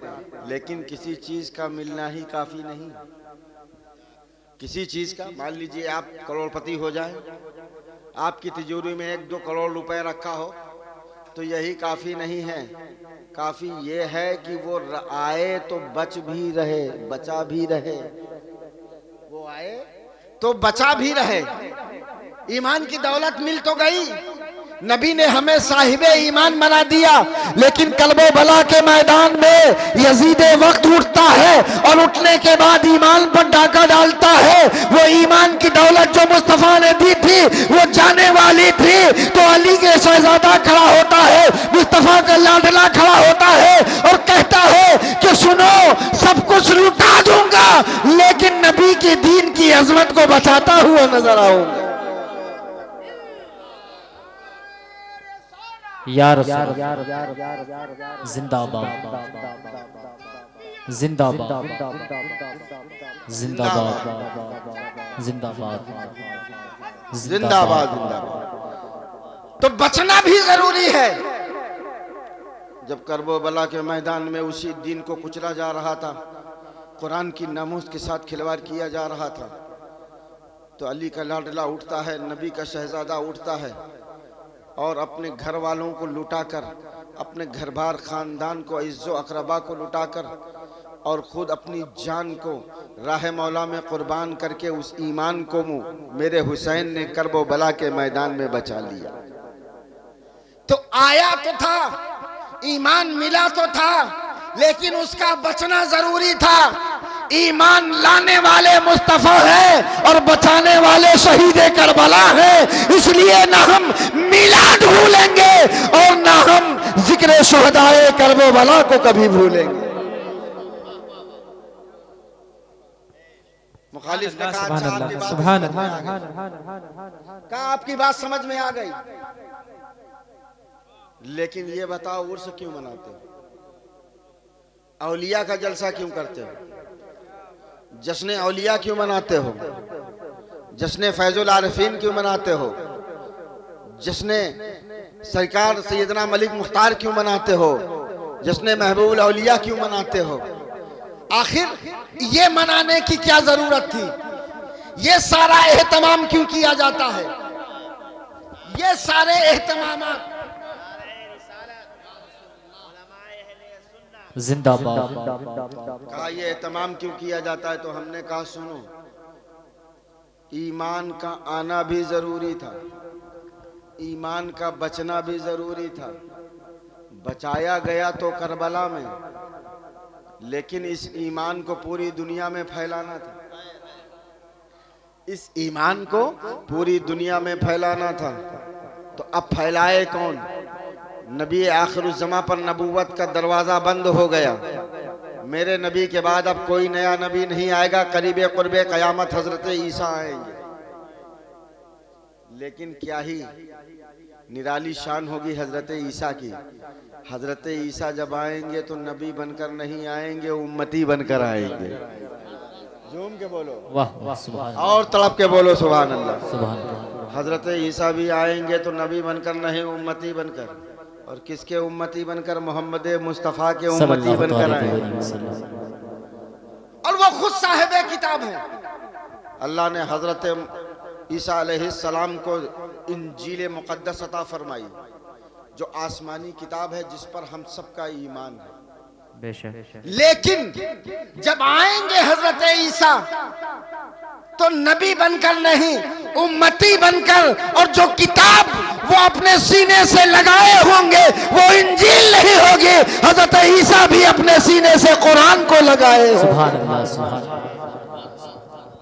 लेकिन किसी चीज़ का मिलना ही काफ़ी नहीं। किसी चीज़ का, मान लीजिए आप करोड़पति हो जाए, आपकी तिजोरी में 1-2 करोड़ रुपए रखा हो, तो यही काफ़ी नहीं है। काफ़ी ये है कि वो आए तो बच भी रहे, बचा भी रहे, वो आए तो बचा भी रहे। ईमान की दौलत मिल तो गई, नबी ने हमें साहिबे ईमान बना दिया, लेकिन कल्बो बला के मैदान में यजीदे वक्त उठता है और उठने के बाद ईमान पर डाका डालता है। वो ईमान की दौलत जो मुस्तफ़ा ने दी थी वो जाने वाली थी, तो अली के शहजादा खड़ा होता है, मुस्तफ़ा का लाडला खड़ा होता है और कहता है कि सुनो, सब कुछ लुटा दूंगा लेकिन नबी के दीन की अजमत को बचाता हुआ नजर आऊंगा। या रसूल जिंदाबाद, जिंदाबाद, जिंदाबाद, जिंदाबाद, जिंदाबाद, जिंदाबाद। तो बचना भी जरूरी है। जब करबला के मैदान में उसी दिन को कुचला जा रहा था, कुरान की नामूस के साथ खिलवाड़ किया जा रहा था, तो अली का लाडला उठता है, नबी का शहजादा उठता है और अपने घर वालों को लुटाकर, अपने घर बार खानदान को, इज्जो अकरबा को लुटाकर और खुद अपनी जान को राह मौला में कुर्बान करके उस ईमान को मेरे हुसैन ने करबो बला के मैदान में बचा लिया। तो आया तो था, ईमान मिला तो था, लेकिन उसका बचना जरूरी था। ईमान लाने वाले मुस्तफ़ा है और बचाने वाले शहीद करबला है, इसलिए ना हम मिलाद भूलेंगे और ना हम जिक्र शुहदाए करबला को कभी भूलेंगे। मुखालिफ ने कहा, अच्छा आपकी बात सुभान समझ में आ गई। कहा आपकी बात समझ में आ गई, लेकिन ये बताओ उर्स क्यों मनाते हो, औलिया का जलसा क्यों करते हो, जश्न औलिया क्यों मनाते हो, जश्न फैजुल आरिफीन क्यों मनाते हो, जश्न सरकार सैयदना मलिक मुख्तार क्यों मनाते हो, जश्न महबूब औलिया क्यों मनाते हो? आखिर ये मनाने की क्या जरूरत थी? ये सारा एहतमाम क्यों किया जाता है? ये सारे एहतमामात जिंदाबाद। कहा ये एहतमाम क्यों किया जाता है? तो हमने कहा सुनो, ईमान का आना भी जरूरी था, ईमान का बचना भी जरूरी था। बचाया गया तो करबला में, लेकिन इस ईमान को पूरी दुनिया में फैलाना था, इस ईमान को पूरी दुनिया में फैलाना था। तो अब फैलाए कौन? नबी आखिरुज़्ज़मा पर नबूवत का दरवाज़ा बंद हो गया। मेरे नबी के बाद अब कोई नया नबी नहीं आएगा, करीबे कुर्बे क़यामत हज़रत ईसा आएंगे। लेकिन क्या ही निराली शान होगी हज़रत ईसा की। हज़रत ईसा जब आएंगे तो नबी बनकर नहीं आएंगे, उम्मती बनकर आएंगे। झूम के बोलो वाह वाह, सुभान और तड़प के बोलो सुभान अल्लाह। सुभान अल्लाह। हज़रत ईसा भी आएंगे तो नबी बनकर नहीं, उम्मती बनकर। और किसके उम्मती बनकर? मोहम्मद मुस्तफ़ा के उम्मती बनकर आए और वो खुद साहिब किताब है। अल्लाह ने हजरत ईसा अलैहिस्सलाम को इंजील मुक़द्दस अता फरमाई, जो आसमानी किताब है जिस पर हम सबका ईमान है। लेकिन जब आएंगे हजरत ईसा तो नबी बनकर नहीं, उम्मती बनकर, और जो किताब वो अपने सीने से लगाए होंगे वो इंजील नहीं होगी, हजरत ईसा भी अपने सीने से कुरान को लगाए होंगे।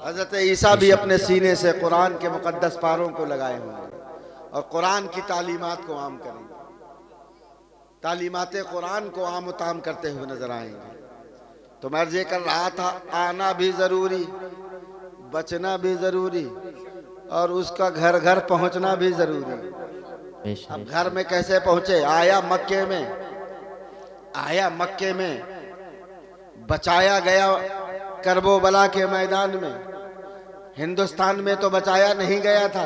हजरत ईसा भी अपने सीने से कुरान के मुकद्दस पारों को लगाए होंगे और कुरान की तालीमात को आम करेंगे, तालीमात कुरान को आम उताम करते हुए नजर आएंगे। तो मैं ये कर रहा था, आना भी जरूरी, बचना भी जरूरी, और उसका घर घर पहुंचना भी जरूरी। अब घर में कैसे पहुंचे? आया मक्के में, बचाया गया करबला के मैदान में। हिंदुस्तान में तो बचाया नहीं गया था,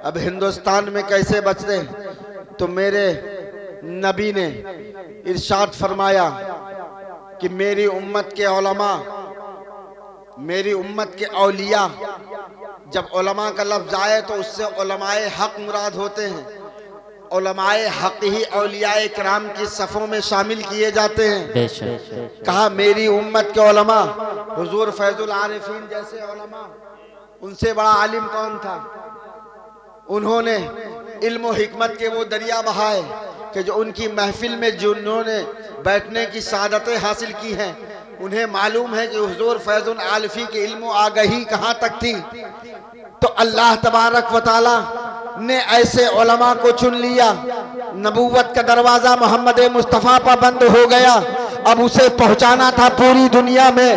अब हिंदुस्तान में कैसे बचते? तो मेरे नबी ने इरशाद फरमाया कि मेरी उम्मत के उलमा, मेरी उम्मत के औलिया, जब उलमा का लफ्ज आए तो उससे उलमाए हक मुराद होते हैं। उलमाए हक ही औलियाए किराम की सफ़ों में शामिल किए जाते हैं। कहा मेरी उम्मत के उलमा, हुजूर फैजुल आरिफीन जैसे उलमा, उनसे बड़ा आलिम कौन था? उन्होंने इल्म और हिकमत के वो दरिया बहाए कि जो उनकी महफिल में जिन्होंने बैठने की सादतें हासिल की हैं, उन्हें मालूम है कि हुजूर फैजुल आलिफी की इल्म आगही कहाँ तक थी। तो अल्लाह तबारक व तआला ने ऐसे उलमा को चुन लिया। नबूवत का दरवाज़ा मोहम्मद मुस्तफ़ा पर बंद हो गया, अब उसे पहुँचाना था पूरी दुनिया में,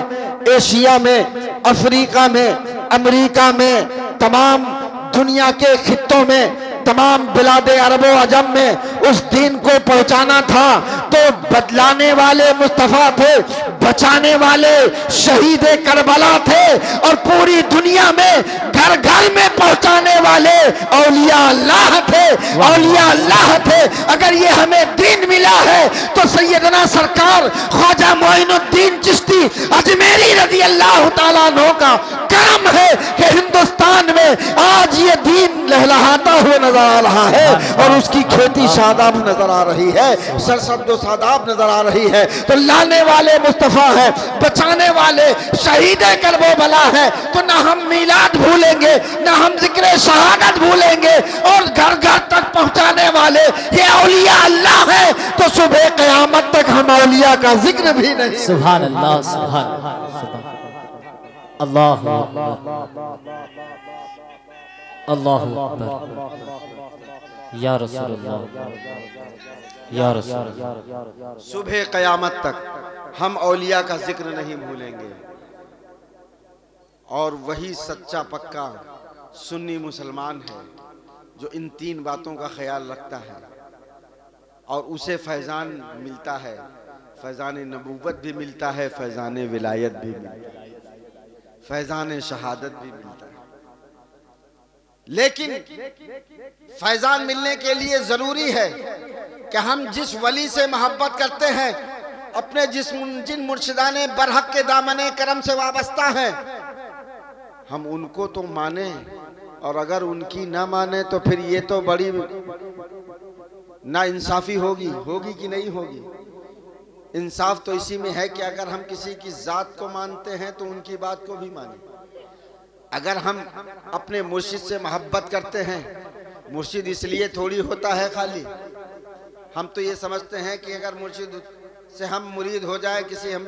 एशिया में, अफ्रीका में, अमेरिका में, तमाम दुनिया के खित्तों में, तमाम बिलादे अरबो अजम में उस दीन को पहुंचाना था। तो बदलाने वाले मुस्तफ़ा थे, बचाने वाले शहीद करबला थे, और पूरी दुनिया में घर घर में पहुंचाने वाले औलिया अल्लाह थे, औलिया अल्लाह थे। अगर ये हमें दीन मिला है तो सैयदना सरकार ख्वाजा मोइनुद्दीन चिश्ती अजमेरी रज़ी अल्लाह तआला अन्हु का करम है कि हिंदुस्तान में आज ये दीन लहलहाता हुआ नजर आ रहा है और उसकी खेती शादाब नजर आ रही है, सरसब्द शादाब नजर आ रही है। तो लाने वाले मुस्तफ़ा है, बचाने वाले शहीद करबला है। तो ना हम मीलाद भूलेंगे, ना हम जिक्र शहादत भूलेंगे, और घर घर तक पहुंचाने वाले ये औलिया अल्लाह है। तो सुबह क़यामत तक हम औलिया का जिक्र भी नहीं। सुभान अल्लाह, सुभान अल्लाह, अल्लाहु अकबर, या रसूलल्लाह, या रसूलल्लाह। सुबह क़यामत तक हम औलिया का जिक्र नहीं भूलेंगे। और वही सच्चा पक्का सुन्नी मुसलमान है जो इन तीन बातों का ख्याल रखता है और उसे फैज़ान मिलता है, फैज़ान नबूवत भी मिलता है, फैज़ान विलायत भी मिलता है, फैज़ान शहादत भी मिलता है। लेकिन फैज़ान मिलने के लिए ज़रूरी है कि हम जिस वली से मोहब्बत करते हैं, अपने जिन मुर्शिदाने बरहक के दामने करम से वाबस्ता हैं, हम उनको तो माने, और अगर उनकी ना माने तो फिर ये तो बड़ी ना इंसाफी होगी कि नहीं होगी। इंसाफ तो इसी में है कि अगर हम किसी की ज़ात को मानते हैं तो उनकी बात को भी माने। अगर हम अपने मुर्शिद से मोहब्बत करते हैं, मुर्शिद इसलिए थोड़ी होता है खाली, हम तो ये समझते हैं कि अगर मुर्शिद से हम मुरीद हो जाए, किसी हम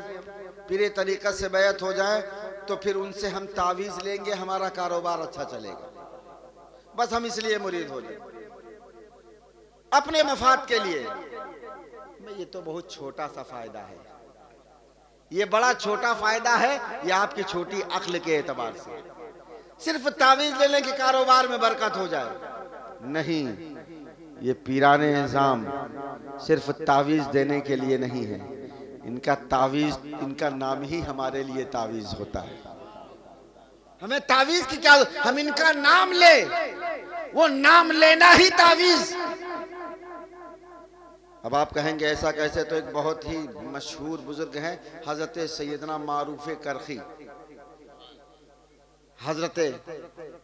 पीरे तरीक़त से बैत हो जाए, तो फिर उनसे हम तावीज़ लेंगे, हमारा कारोबार अच्छा चलेगा। बस हम इसलिए मुरीद हो जाए अपने मफाद के लिए। ये तो बहुत छोटा सा फायदा है, ये बड़ा छोटा फायदा है, ये आपकी छोटी अक्ल के एतबार से। सिर्फ तावीज़ लेने के कारोबार में बरकत हो जाए, नहीं, ये पीराने निज़ाम सिर्फ तावीज़ देने के लिए नहीं है। इनका तावीज़, इनका नाम ही हमारे लिए तावीज़ होता है। हमें तावीज़ की क्या, हम इनका नाम ले, वो नाम लेना ही तावीज़। अब आप कहेंगे ऐसा कैसे, तो एक बहुत ही मशहूर बुजुर्ग हैं हजरत सैयदना मारूफ करखी, हजरत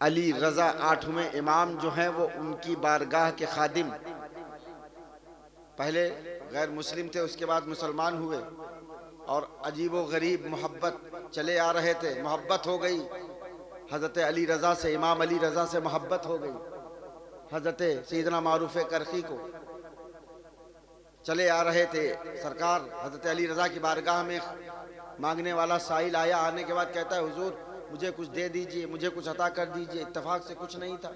अली रजा 8वें इमाम जो हैं वो उनकी बारगाह के खादिम, पहले गैर मुस्लिम थे, उसके बाद मुसलमान हुए और अजीब व गरीब मोहब्बत चले आ रहे थे, मोहब्बत हो गई हजरत अली रजा से, इमाम अली रजा से मोहब्बत हो गई हजरत सैयदना मारूफ करखी को। चले आ रहे थे, सरकार हजरत अली रजा की बारगाह में मांगने वाला साइल आया, आने के बाद कहता है हुजूर मुझे कुछ दे दीजिए, मुझे कुछ अता कर दीजिए। इत्तेफाक से कुछ नहीं था।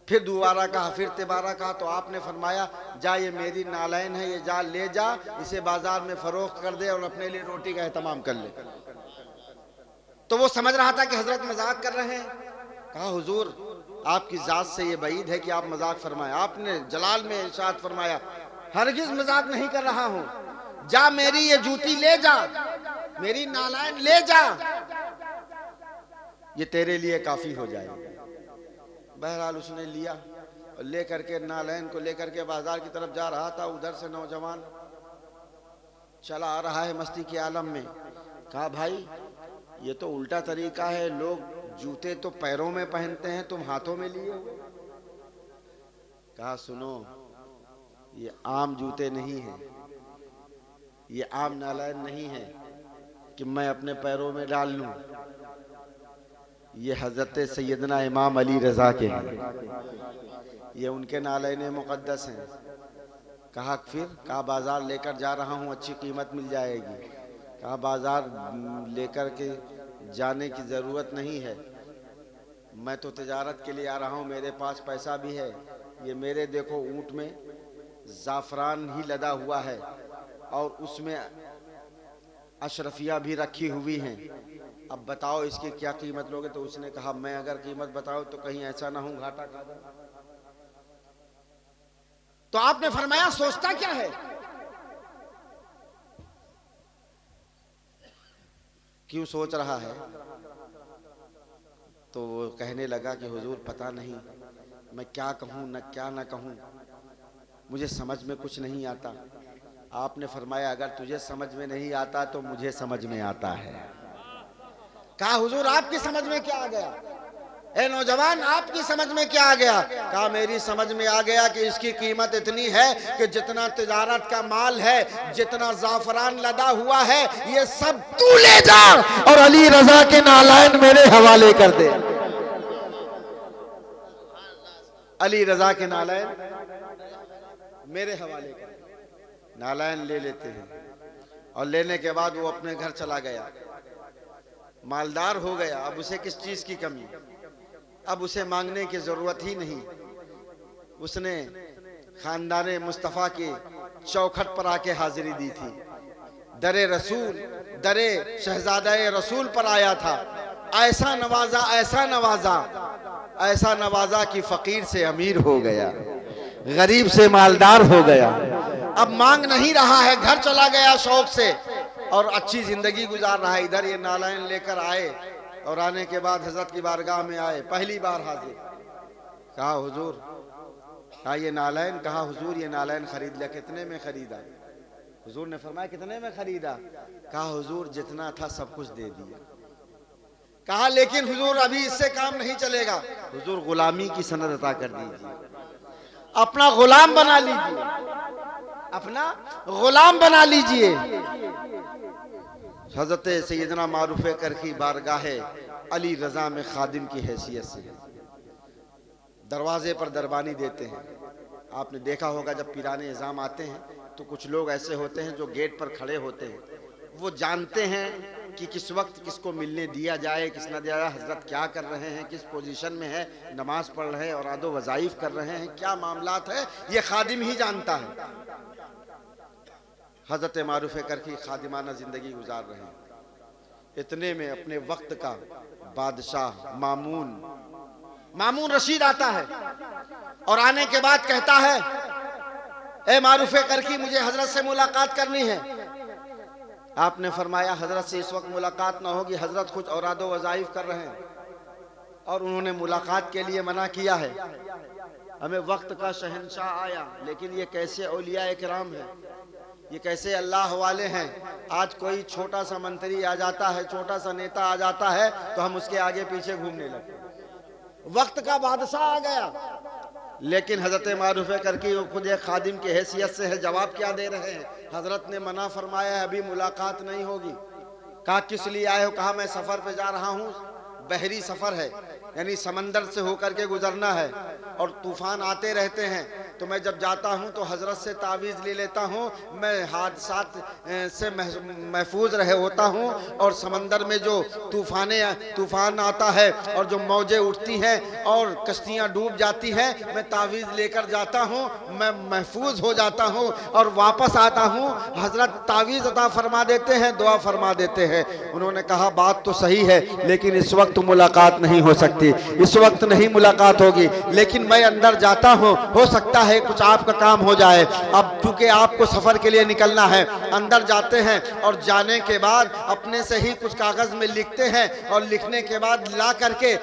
फिर दोबारा कहा, फिर तिबारा कहा, तो आपने फरमाया जा ये मेरी नालैन है, ये जा ले जा, इसे बाजार में फरोख्त कर दे और अपने लिए रोटी का एहतमाम कर ले। तो वो समझ रहा था कि हजरत मजाक कर रहे हैं। कहा हुजूर आपकी जात से ये बईद है कि आप मजाक फरमाए। आपने जलाल में इरशाद फरमाया हरगिज मजाक नहीं कर रहा हूं, जा मेरी ये जूती ले जा, मेरी नालैन ले जा, ये तेरे लिए काफी हो जाएगी। बहरहाल उसने लिया और लेकर के नालैन को लेकर के बाजार की तरफ जा रहा था। उधर से नौजवान चला आ रहा है मस्ती के आलम में। कहा भाई ये तो उल्टा तरीका है, लोग जूते तो पैरों में पहनते हैं, तुम हाथों में लिए हुए। कहा सुनो ये आम जूते नहीं है, ये आम नालैन नहीं है कि मैं अपने पैरों में डाल लूं, ये हजरत सैयदना इमाम अली रजा के हैं, ये उनके नालैन मुक़द्दस हैं। कहा फिर? कहा बाजार लेकर जा रहा हूँ, अच्छी कीमत मिल जाएगी। कहा बाजार लेकर के जाने की ज़रूरत नहीं है, मैं तो तिजारत के लिए आ रहा हूँ, मेरे पास पैसा भी है। ये मेरे देखो ऊँट में ज़ाफ़रान ही लदा हुआ है और उसमें अशरफिया भी रखी हुई हैं, अब बताओ इसकी क्या कीमत लोगे? तो उसने कहा मैं अगर कीमत बताऊं तो कहीं ऐसा ना हो घाटा खा जाए। तो आपने फरमाया सोचता क्या है? क्यों सोच रहा है? तो वो कहने लगा कि हुजूर पता नहीं मैं क्या कहूं न क्या न कहूं, मुझे समझ में कुछ नहीं आता। आपने फरमाया अगर तुझे समझ में नहीं आता तो मुझे समझ में आता है। कहा हुजूर आपकी समझ में क्या आ गया? ए नौजवान आपकी समझ में क्या आ गया? कहा मेरी समझ में आ गया कि इसकी कीमत इतनी है कि जितना तिजारत का माल है, जितना ज़ाफ़रान लदा हुआ है, ये सब तू ले जा और अली रजा के नालैन मेरे हवाले कर दे। अली रजा के नालैन मेरे हवाले कर दे। नालैन ले लेते हैं और लेने के बाद वो अपने घर चला गया, मालदार हो गया। अब उसे किस चीज की कमी, अब उसे मांगने की जरूरत ही नहीं। उसने खानदाने मुस्तफ़ा के चौखट पर आके हाजिरी दी थी, दरे रसूल, दरे शहजादे रसूल पर आया था। ऐसा नवाजा, ऐसा नवाजा, ऐसा नवाजा कि फकीर से अमीर हो गया, गरीब से मालदार हो गया। अब मांग नहीं रहा है, घर चला गया शौक से और अच्छी जिंदगी गुजार रहा है। इधर ये नालैन लेकर आए और आने के बाद हजरत की बारगाह में आए, पहली बार हाजिर। कहा हुजूर, कहा ये नालैन, कहा हुजूर ये नालैन खरीद लिया। कितने में खरीदा? हुजूर ने फरमाया कितने में खरीदा? कहा हुजूर जितना था सब कुछ दे दिया। कहा लेकिन हुजूर अभी इससे काम नहीं चलेगा। हुजूर गुलामी की सनद अता कर दीजिए, अपना गुलाम बना लीजिए, अपना गुलाम बना लीजिए। हजरत सैयदना मारूफ करखी बारगाहे अली रजा में खादिम की हैसियत से दरवाजे पर दरबानी देते हैं। आपने देखा होगा जब पीराने इज़ाम आते हैं तो कुछ लोग ऐसे होते हैं जो गेट पर खड़े होते हैं, वो जानते हैं कि किस वक्त किसको मिलने दिया जाए, किस न दिया जाए, हजरत क्या कर रहे हैं, किस पोजीशन में है, नमाज पढ़ रहे हैं और आदो वज़ाइफ कर रहे हैं, क्या मामलात है, ये खादिम ही जानता है। हजरत मारूफ करखी खादिमाना जिंदगी गुजार रहे हैं। इतने में अपने वक्त का बादशाह मामून रशीद आता है और आने के बाद कहता है ए मारूफ करखी मुझे हजरत से मुलाकात करनी है। आपने फरमाया हजरत से इस वक्त मुलाकात ना होगी, हजरत कुछ औरादो वज़ाइफ कर रहे हैं और उन्होंने मुलाकात के लिए मना किया है। हमें वक्त का शहंशाह आया, लेकिन ये कैसे औलिया इकराम है, ये कैसे अल्लाह वाले हैं। आज कोई छोटा सा मंत्री आ जाता है, छोटा सा नेता आ जाता है तो हम उसके आगे पीछे घूमने लगते हैं। वक्त का बादशाह आ गया, लेकिन हजरत मारूफ करके वो खुद एक खादिम की हैसियत से है। जवाब क्या दे रहे हैं? हजरत ने मना फरमाया है, अभी मुलाकात नहीं होगी। कहा किस लिए आए हो? कहा मैं सफ़र पे जा रहा हूँ, बहरी सफ़र है, यानी समंदर से होकर के गुजरना है और तूफान आते रहते हैं, तो मैं जब जाता हूं तो हजरत से तावीज़ ले लेता हूं, मैं हादसात से महफूज रहे होता हूं। और समंदर में जो तूफान आता है और जो मौजें उठती हैं और कश्तियां डूब जाती हैं, मैं तावीज़ लेकर जाता हूं, मैं महफूज हो जाता हूं और वापस आता हूं। हजरत तावीज़ अता फरमा देते हैं, दुआ फरमा देते हैं। उन्होंने कहा बात तो सही है, लेकिन इस वक्त मुलाकात नहीं हो सकती, इस वक्त नहीं मुलाकात होगी, लेकिन मैं अंदर जाता हूं, हो सकता है कुछ आपका काम हो जाए। अब चूंकि आपको सफर के लिए निकलना है, अंदर जाते हैं और जाने के बाद अपने से ही कुछ कागज में लिखते हैं और लिखने के बाद ला करके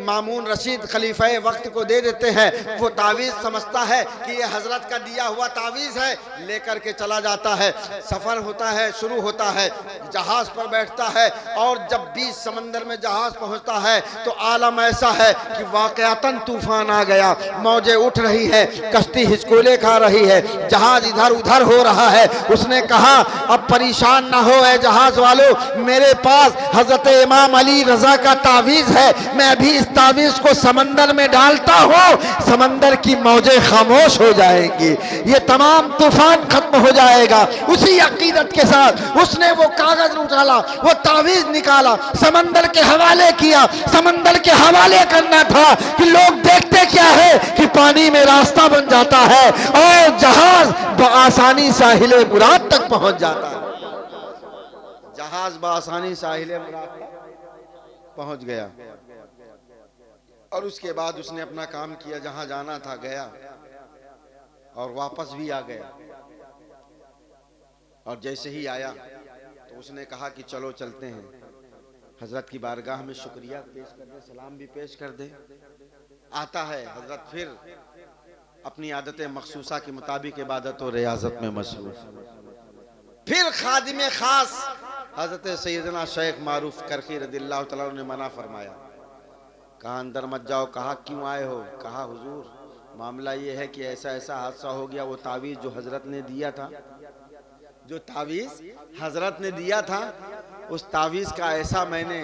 मामून रशीद खलीफा वक्त को दे देते हैं। वो तावीज़ समझता है कि ये हजरत का दिया हुआ तावीज़ है, लेकर के चला जाता है। सफर होता है, शुरू होता है, जहाज पर बैठता है और जब बीच समंदर में जहाज पहुंचता है तो आलम ऐसा है कि वाकयातन तूफान आ गया, मौजें उठ रही है, कश्ती हिचकोले खा रही है, जहाज इधर उधर हो रहा है। उसने कहा अब परेशान ना हो ऐ जहाज वालों, मेरे पास हजरत इमाम अली रजा का तावीज़ है, मैं अभी इस तावीज़ को समंदर में डालता हूँ, समंदर की मौजें खामोश हो जाएंगी, ये तमाम तूफान खत्म हो जाएगा। उसी अकीदत के साथ उसने वो कागज उठाला, वो तावीज़ निकाला, समंदर के हवाले किया। समंदर के हवाले करना था कि लोग देखते क्या है कि पानी में रास्ता बन जाता है और जहाज बआसानी साहिल मुराद तक पहुंच जाता है। जहाज बआसानी साहिल मुराद तक पहुंच गया और उसके बाद उसने अपना काम किया, जहां जाना था गया और वापस भी आ गया। और जैसे ही आया तो उसने कहा कि चलो चलते हैं, हजरत की बारगाह में शुक्रिया पेश कर दे, सलाम भी पेश कर दे। आता है हजरत फिर अपनी आदत मखसूसा के मुताबिक इबादत और रियाजत में मशगूल। फिर खादिम खास हजरत सैयदना शेख मारूफ करखी रदिल्लाहु तआला ने मना फरमाया, कहा अंदर मत जाओ। कहा क्यों आए हो? कहा हुजूर मामला ये है कि ऐसा ऐसा हादसा हो गया, वो तावीज़ जो हजरत ने दिया था, जो तावीज़ हजरत ने दिया था, उस तावीज़ का ऐसा मैंने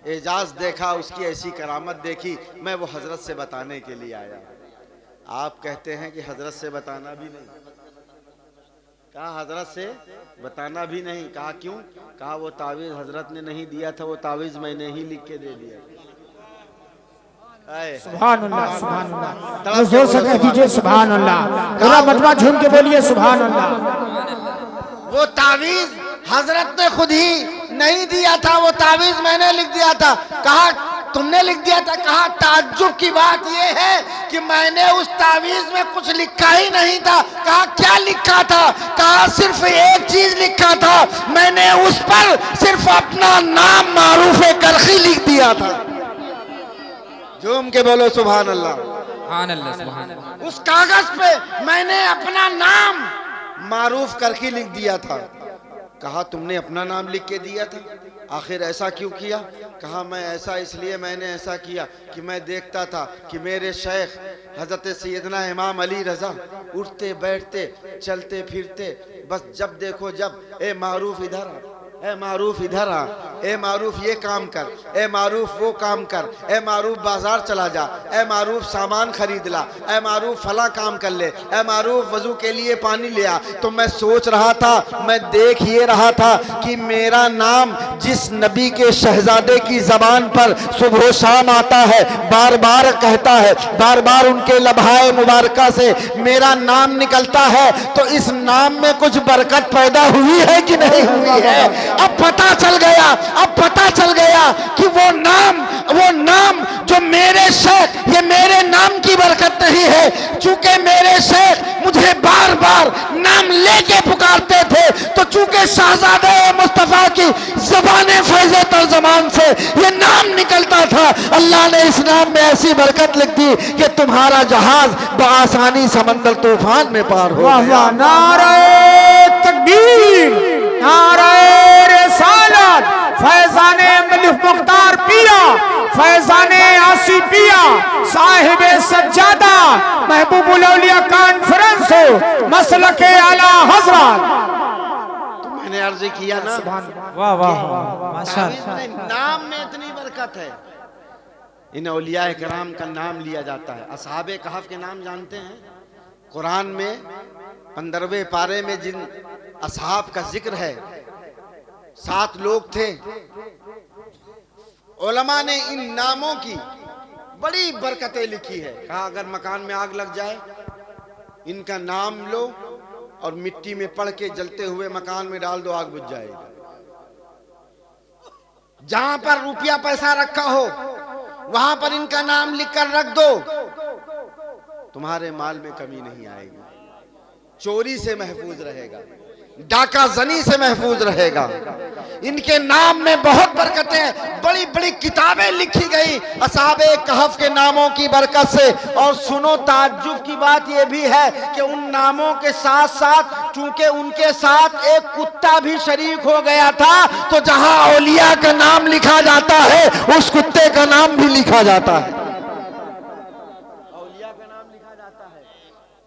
एजाज देखा, उसकी ऐसी करामत देखी, मैं वो हजरत से बताने के लिए आया। आप कहते हैं कि हजरत से बताना भी नहीं। कहा हजरत से बताना भी नहीं। कहा क्यों? कहा वो तावीज़ हजरत ने नहीं दिया था, वो तावीज़ मैंने ही लिख के दे दिया। सुभान अल्लाह, सुभान अल्लाह, जोर से कह दीजिए सुभान अल्लाह, पूरा मजमा झूम के बोलिए सुभान अल्लाह। वो तावीज़ हजरत ने खुद ही नहीं दिया था, वो तावीज़ मैंने लिख दिया था। कहा तुमने लिख दिया था? कहा ताज्जुब की बात यह है कि मैंने उस तावीज़ में कुछ लिखा ही नहीं था। कहा क्या लिखा था? कहा सिर्फ एक चीज लिखा था, मैंने उस पर सिर्फ अपना नाम मारूफ करखी लिख दिया था। झूम के बोलो सुभान अल्लाह, सुभान अल्लाह, सुभान अल्लाह। उस कागज पे मैंने अपना नाम मारूफ करके लिख दिया था। कहा तुमने अपना नाम लिख के दिया था, आखिर ऐसा क्यों किया? कहा मैं ऐसा इसलिए मैंने ऐसा किया कि मैं देखता था कि मेरे शेख हजरत सैयदना इमाम अली रजा उठते बैठते चलते फिरते, बस जब देखो जब ए मारूफ इधर आ, ए मारूफ इधर आ, ए मारूफ ये काम कर, ए मारूफ वो काम कर, ए मारूफ बाजार चला जा, ए मारूफ सामान खरीद ला, ए मारूफ फला काम कर ले, ए मारूफ वजू के लिए पानी ले आ। तो मैं सोच रहा था, मैं देख ये रहा था कि मेरा नाम जिस नबी के शहजादे की जबान पर सुबह शाम आता है, बार बार कहता है, बार बार उनके लम्हाए मुबारका से मेरा नाम निकलता है, तो इस नाम में कुछ बरकत पैदा हुई है कि नहीं हुई है? अब पता चल गया, अब पता चल गया कि वो नाम जो मेरे शेख, ये मेरे नाम की बरकत नहीं है, चूंकि मेरे शेख मुझे बार बार नाम लेके पुकारते थे, है तो चूंकि शहजादे मुस्तफा की ज़बान फैज़ तर्जमान से ये नाम निकलता था, अल्लाह ने इस नाम में ऐसी बरकत लिख दी कि तुम्हारा जहाज बआसानी समंदर तूफान में पार हो वाह गया। वाह, नारे तकबीर, नारे रिसालत, फैजाने मलिक मुख्तार पिया, फैजाने आसी पिया, साहिबे सज्जादा, महबूबुल औलिया कॉन्फ्रेंस हो, मसलके आला हजरत। तो मैंने अर्ज किया ना, वाह वाह माशाअल्लाह, नाम में इतनी बरकत है। इन औलिया कराम का नाम लिया जाता है। असहाबे कहफ के नाम जानते हैं? कुरान में 15वें पारे में जिन असहाब का जिक्र है, 7 लोग थे। उलमा ने इन नामों की बड़ी बरकतें लिखी है। कहा अगर मकान में आग लग जाए, इनका नाम लो और मिट्टी में पड़ के जलते हुए मकान में डाल दो, आग बुझ जाएगी। जहां पर रुपया पैसा रखा हो वहां पर इनका नाम लिखकर रख दो, तुम्हारे माल में कमी नहीं आएगी, चोरी से महफूज रहेगा, डाका जनी से महफूज रहेगा। इनके नाम में बहुत बरकतें, बड़ी बड़ी किताबें लिखी गई असहाबे कहफ के नामों की बरकत से। और सुनो, ताज्जुब की बात यह भी है कि उन नामों के साथ साथ चूंकि उनके साथ एक कुत्ता भी शरीक हो गया था, तो जहां औलिया का नाम लिखा जाता है उस कुत्ते का नाम भी लिखा जाता है।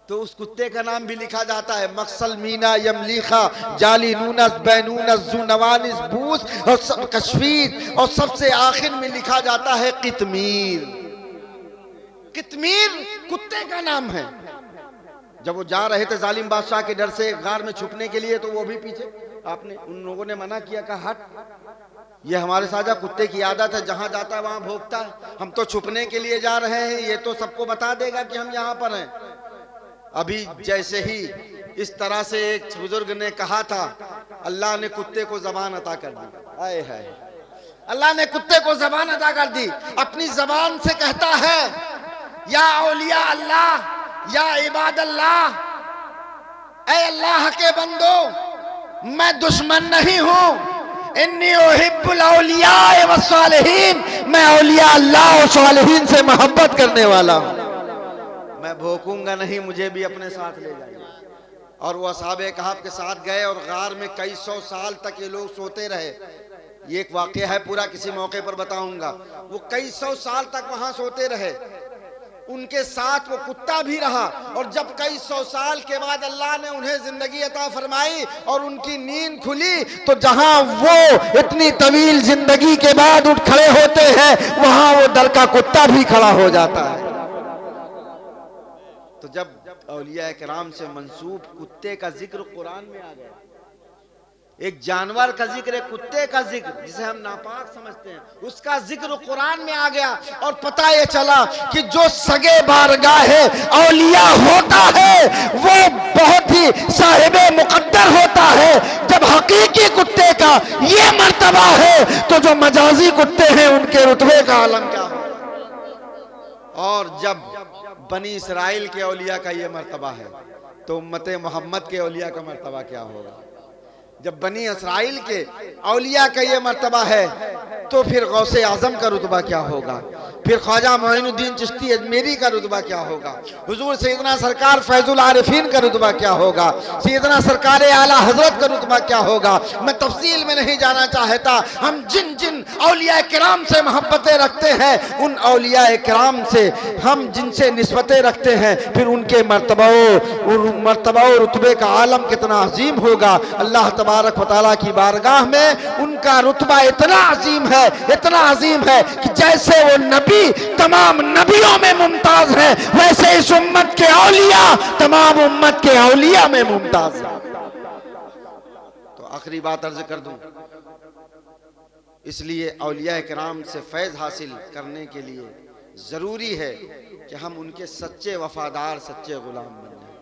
तो उस कुत्ते का नाम भी लिखा जाता है। मक्सल मीना यमलीखा जाली नूनस बैनूनस जुनवानिस बूस और सब कश्मीर, और सबसे आखिर में लिखा जाता है कितमीर। कितमीर कुत्ते का नाम है। जब वो जा रहे थे जालिम बादशाह के डर से गार में छुपने के लिए, तो वो भी पीछे, आपने उन लोगों ने मना किया, कहा हट, ये हमारे साझा कुत्ते की आदत है, जहां जाता है वहां भौंकता है, हम तो छुपने के लिए जा रहे हैं, ये तो सबको बता देगा कि हम यहाँ पर हैं। अभी जैसे ही इस तरह से एक बुजुर्ग ने कहा था, अल्लाह ने कुत्ते को जबान अता कर दी। आए है, अल्लाह ने कुत्ते को जबान अता कर दी। अपनी जबान से कहता है, या औलिया अल्लाह, या इबाद अल्लाह, ऐ अल्लाह के बंदो, मैं दुश्मन नहीं हूं। इन्नी उहिब्बुल औलिया व सालिहीन, मैं औलिया अल्लाह और सालिहीन से मोहब्बत करने वाला हूं। मैं भोंकूंगा नहीं, मुझे भी अपने साथ ले जाइए। और वो असहाबे कहफ के साथ गए और गार में कई 100 साल तक ये लोग सोते रहे। ये एक वाकया है, पूरा किसी मौके पर बताऊंगा। वो कई 100 साल तक वहां सोते रहे, उनके साथ वो कुत्ता भी रहा। और जब कई 100 साल के बाद अल्लाह ने उन्हें जिंदगी अता फरमाई और उनकी नींद खुली, तो जहां वो इतनी तवील जिंदगी के बाद उठ खड़े होते हैं, वहां वो दर का कुत्ता भी खड़ा हो जाता है। तो जब औलिया किराम से मंसूब कुत्ते का जिक्र कुरान में आ गया, एक जानवर का जिक्र, एक कुत्ते का जिक्र जिसे हम नापाक समझते हैं, उसका जिक्र कुरान में आ गया, और पता ये चला कि जो सगे बारगाहे औलिया होता है वो बहुत ही साहिबे मुकद्दर होता है। जब हकीकी कुत्ते का ये मर्तबा है, तो जो मजाजी कुत्ते हैं उनके रुतबे का आलम क्या है। और जब बनी इसराइल के औलिया का ये मर्तबा है, तो उम्मते मोहम्मद के औलिया का मर्तबा क्या होगा। जब बनी इसराइल के औलिया का ये मर्तबा है, तो फिर गौसे आजम का रुतबा क्या होगा, फिर ख्वाजा मोइनुद्दीन चिश्ती अजमेरी का रुतबा क्या होगा, हुजूर सैयदना सरकार फैजुल आरिफीन का रुतबा क्या होगा, सैयदना सरकार आला हजरत का रुतबा क्या होगा। मैं तफसील में नहीं जाना चाहता। हम जिन जिन औलिया किराम से मोहब्बतें रखते हैं, उन औलिया किराम से हम जिनसे निस्बतें रखते हैं, फिर उनके मर्तबाओं रुतबे का आलम कितना अजीम होगा। अल्लाह तबारक व तआला की बारगाह में उनका रुतबा इतना अजीम है, इतना अजीम है कि जैसे वो नबी तमाम नबियों में मुमताज है, वैसे इस उम्मत के औलिया तमाम उम्मत के औलिया में मुमताज है। तो आखिरी बात अर्ज कर दूं, इसलिए औलिया किराम से फैज हासिल करने के लिए जरूरी है कि हम उनके सच्चे वफादार, सच्चे गुलाम बन जाएं।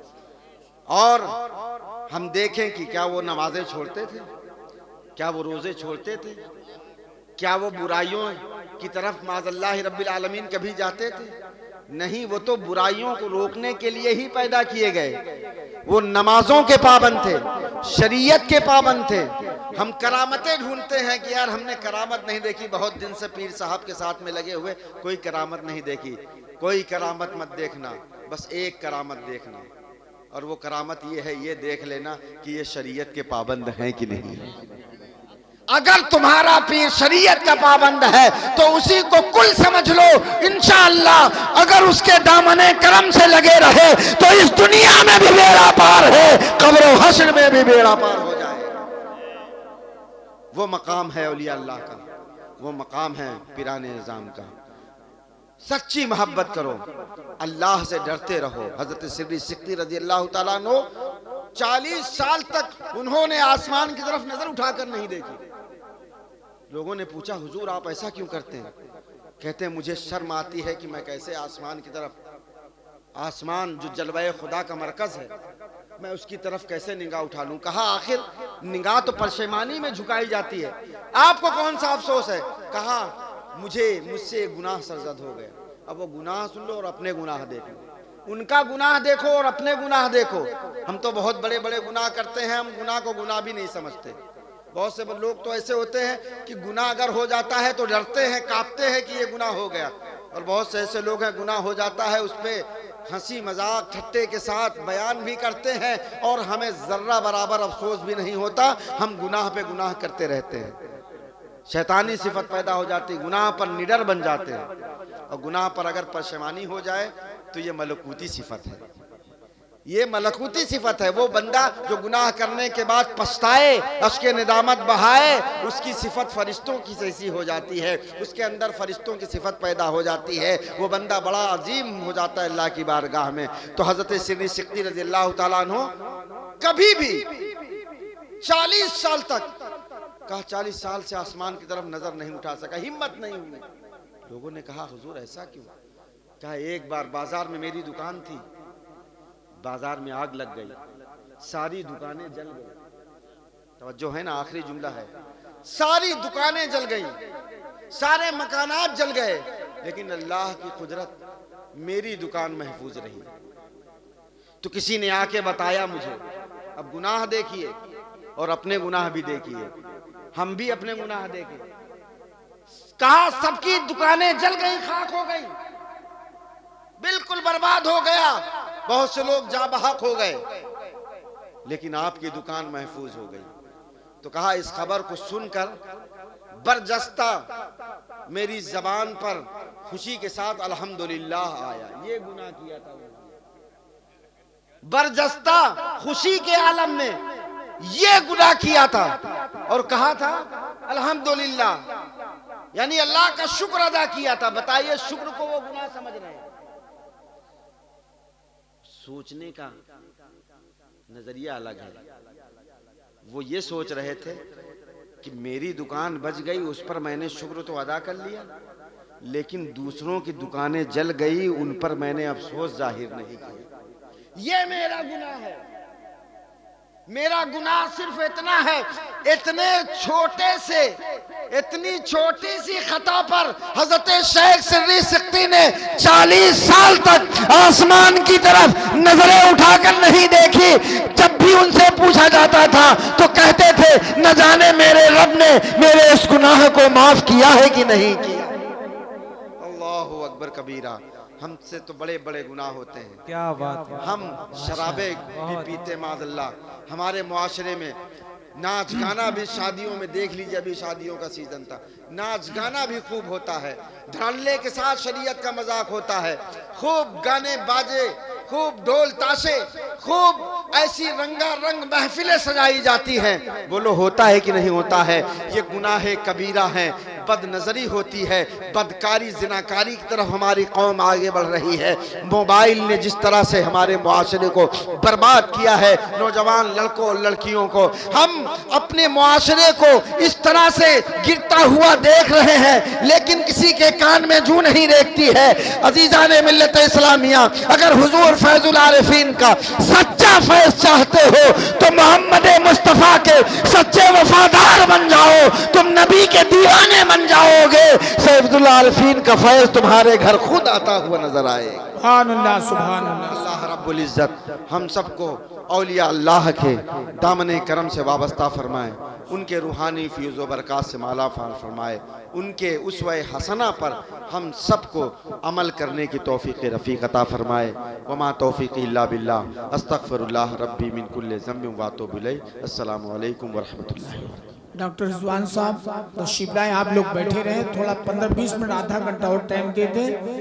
और हम देखें कि क्या वो नमाजें छोड़ते थे, क्या वो रोजे छोड़ते थे, क्या वो बुराइयों की तरफ माज़अल्लाह रब्बिल आलमीन कभी जाते थे? नहीं, वो तो बुराइयों को रोकने के लिए ही पैदा किए गए। वो नमाजों के पाबंद थे, शरीयत के पाबंद थे। हम करामतें ढूंढते हैं कि यार हमने करामत नहीं देखी, बहुत दिन से पीर साहब के साथ में लगे हुए, कोई करामत नहीं देखी। कोई करामत मत देखना, बस एक करामत देखना, और वो करामत ये है, ये देख लेना कि ये शरीयत के पाबंद हैं कि नहीं। अगर तुम्हारा पीर शरीयत का पाबंद है तो उसी को कुल समझ लो, इंशाअल्लाह अगर उसके दामने करम से लगे रहे तो इस दुनिया में भी बेड़ा पार है, कब्र व हश्र में भी बेड़ा पार हो जाएगा। वो मकाम है औलिया अल्लाह का, वो मकाम है पीराने निज़ाम का। सच्ची मोहब्बत करो, अल्लाह से डरते रहो। हजरत सिद्दीक़ सिक्ती रज़ी अल्लाह ताला अन्हु 40 साल तक उन्होंने आसमान की तरफ नजर उठाकर नहीं देखी। लोगों ने पूछा, हुजूर आप ऐसा क्यों करते हैं? कहते हैं मुझे शर्म आती है कि मैं कैसे आसमान की तरफ, आसमान जो जलवाए खुदा का मरकज है, मैं उसकी तरफ कैसे निगाह उठा लूं। कहा आखिर निगाह तो पशेमानी में झुकाई जाती है, आपको कौन सा अफसोस है? कहा मुझसे गुनाह सरजद हो गया। अब वो गुनाह सुन लो और अपने गुनाह देखो, उनका गुनाह देखो और अपने गुनाह देखो। हम तो बहुत बड़े बड़े गुनाह करते हैं, हम गुनाह को गुनाह भी नहीं समझते। बहुत से लोग तो ऐसे होते हैं कि गुनाह अगर हो जाता है तो डरते हैं, कांपते हैं कि ये गुनाह हो गया। और बहुत से ऐसे लोग हैं, गुनाह हो जाता है उस पर हंसी मजाक ठट्टे के साथ बयान भी करते हैं और हमें जर्रा बराबर अफसोस भी नहीं होता, हम गुनाह पे गुनाह करते रहते हैं। शैतानी सिफत पैदा हो जाती, गुनाह पर निडर बन जाते हैं। और गुनाह पर अगर पशेमानी हो जाए तो ये मलकूती सिफत है, ये मलकूती सिफत है। वो बंदा जो गुनाह करने के बाद पछताए, उसके निदामत बहाए, उसकी सिफत फरिश्तों की जैसी हो जाती है, उसके अंदर फरिश्तों की सिफत पैदा हो जाती है। वो बंदा बड़ा अजीम हो जाता है अल्लाह की बारगाह में। तो हजरत सिद्दीक़ सिक्ती रज़ी अल्लाह ताला अन्हु कभी भी 40 साल तक, कहा 40 साल से आसमान की तरफ नजर नहीं उठा सका, हिम्मत नहीं हुई। लोगों ने कहा हुजूर ऐसा क्यों? कहा एक बार बाजार में मेरी दुकान थी, बाजार में आग लग गई, सारी दुकानें जल गई। तवज्जो है ना, आखिरी जुमला है, सारी दुकानें जल गई, सारे मकानात जल गए, लेकिन अल्लाह की कुदरत मेरी दुकान महफूज रही। तो किसी ने आके बताया मुझे, अब गुनाह देखिए और अपने गुनाह भी देखिए, हम भी अपने गुनाह देखें। कहा सबकी दुकानें जल गई, खाक हो गई, बिल्कुल बर्बाद हो गया, बहुत से लोग जा बहक हो गए, लेकिन आपकी दुकान महफूज हो गई। तो कहा इस खबर को सुनकर बरजस्ता मेरी जबान पर खुशी के साथ अल्हम्दुलिल्लाह आया। ये गुनाह किया था, बरजस्ता खुशी के आलम में ये गुनाह किया था और कहा था अल्हम्दुलिल्लाह, यानी अल्लाह का शुक्र अदा किया था। बताइए, शुक्र को वो गुनाह समझ रहे हैं। सोचने का नजरिया अलग है। वो ये सोच रहे थे कि मेरी दुकान बच गई, उस पर मैंने शुक्र तो अदा कर लिया, लेकिन दूसरों की दुकानें जल गई, उन पर मैंने अफसोस जाहिर नहीं किया। ये मेरा गुनाह है। मेरा गुनाह सिर्फ इतना है, इतने छोटे से, इतनी छोटी सी खता पर हजरत शेख सिद्दीक़ सिक्ती ने 40 साल तक आसमान की तरफ नजरें उठाकर नहीं देखी। जब भी उनसे पूछा जाता था तो कहते थे न जाने मेरे रब ने मेरे इस गुनाह को माफ किया है कि नहीं किया। अल्लाहु अकबर कबीरा। हमसे तो बड़े बड़े गुनाह होते हैं। क्या बात है। हम शराबे भी पीते माज़अल्लाह। हमारे मुआशरे में नाच गाना भी, शादियों में देख लीजिए, अभी शादियों का सीजन था, नाच गाना भी खूब होता है, धड़ल्ले के साथ शरीयत का मजाक होता है, खूब गाने बाजे, खूब ढोल ताशे, खूब ऐसी रंगारंग महफिलें सजाई जाती हैं। बोलो होता है कि नहीं होता है? ये गुनाह कबीरा है, बदनजरी होती है, बदकारी जिनाकारी की तरफ हमारी कौम आगे बढ़ रही है। मोबाइल ने जिस तरह से हमारे मुआशरे को बर्बाद किया है, नौजवान लड़कों और लड़कियों को, हम अपने मुआशरे को इस तरह से गिरता हुआ देख रहे हैं, लेकिन किसी के कान में जूं नहीं रेखती है। अजीजाने मिल्लत इस्लामिया, अगर हुजूर फैजुल आरिफीन का सच्चा फैज चाहते हो तो मोहम्मद मुस्तफ़ा के सच्चे वफादार बन जाओ, तुम नबी के दीवाने बन जाओगे। फैजुल आरिफीन का फैज तुम्हारे घर खुद आता हुआ नजर आए। सुभान अल्लाह, सुभान अल्लाह। अल्लाह रब्बुल इज़्ज़त हम सबको औलिया अल्लाह के दामन करम से वाबस्ता फरमाए, उनके रूहानी फ़ैज़ व बरक़ात से माला माल फरमाए, उनके उसवे हसना पर हम सबको अमल करने की तौफ़ीक़ रफ़ीक़ अता फरमाए। वमा तौफ़ीक़ी इल्ला बिल्लाह, अस्तग़फ़िरुल्लाह रब्बी मिन कुल्लि ज़ंबिन व अतूबु इलैह। अस्सलामु अलैकुम व रहमतुल्लाहि। डॉक्टर रिजवान साहब तो शिबलाएं आप लोग बैठे रहे, थोड़ा 15-20 मिनट आधा घंटा और टाइम दे दें।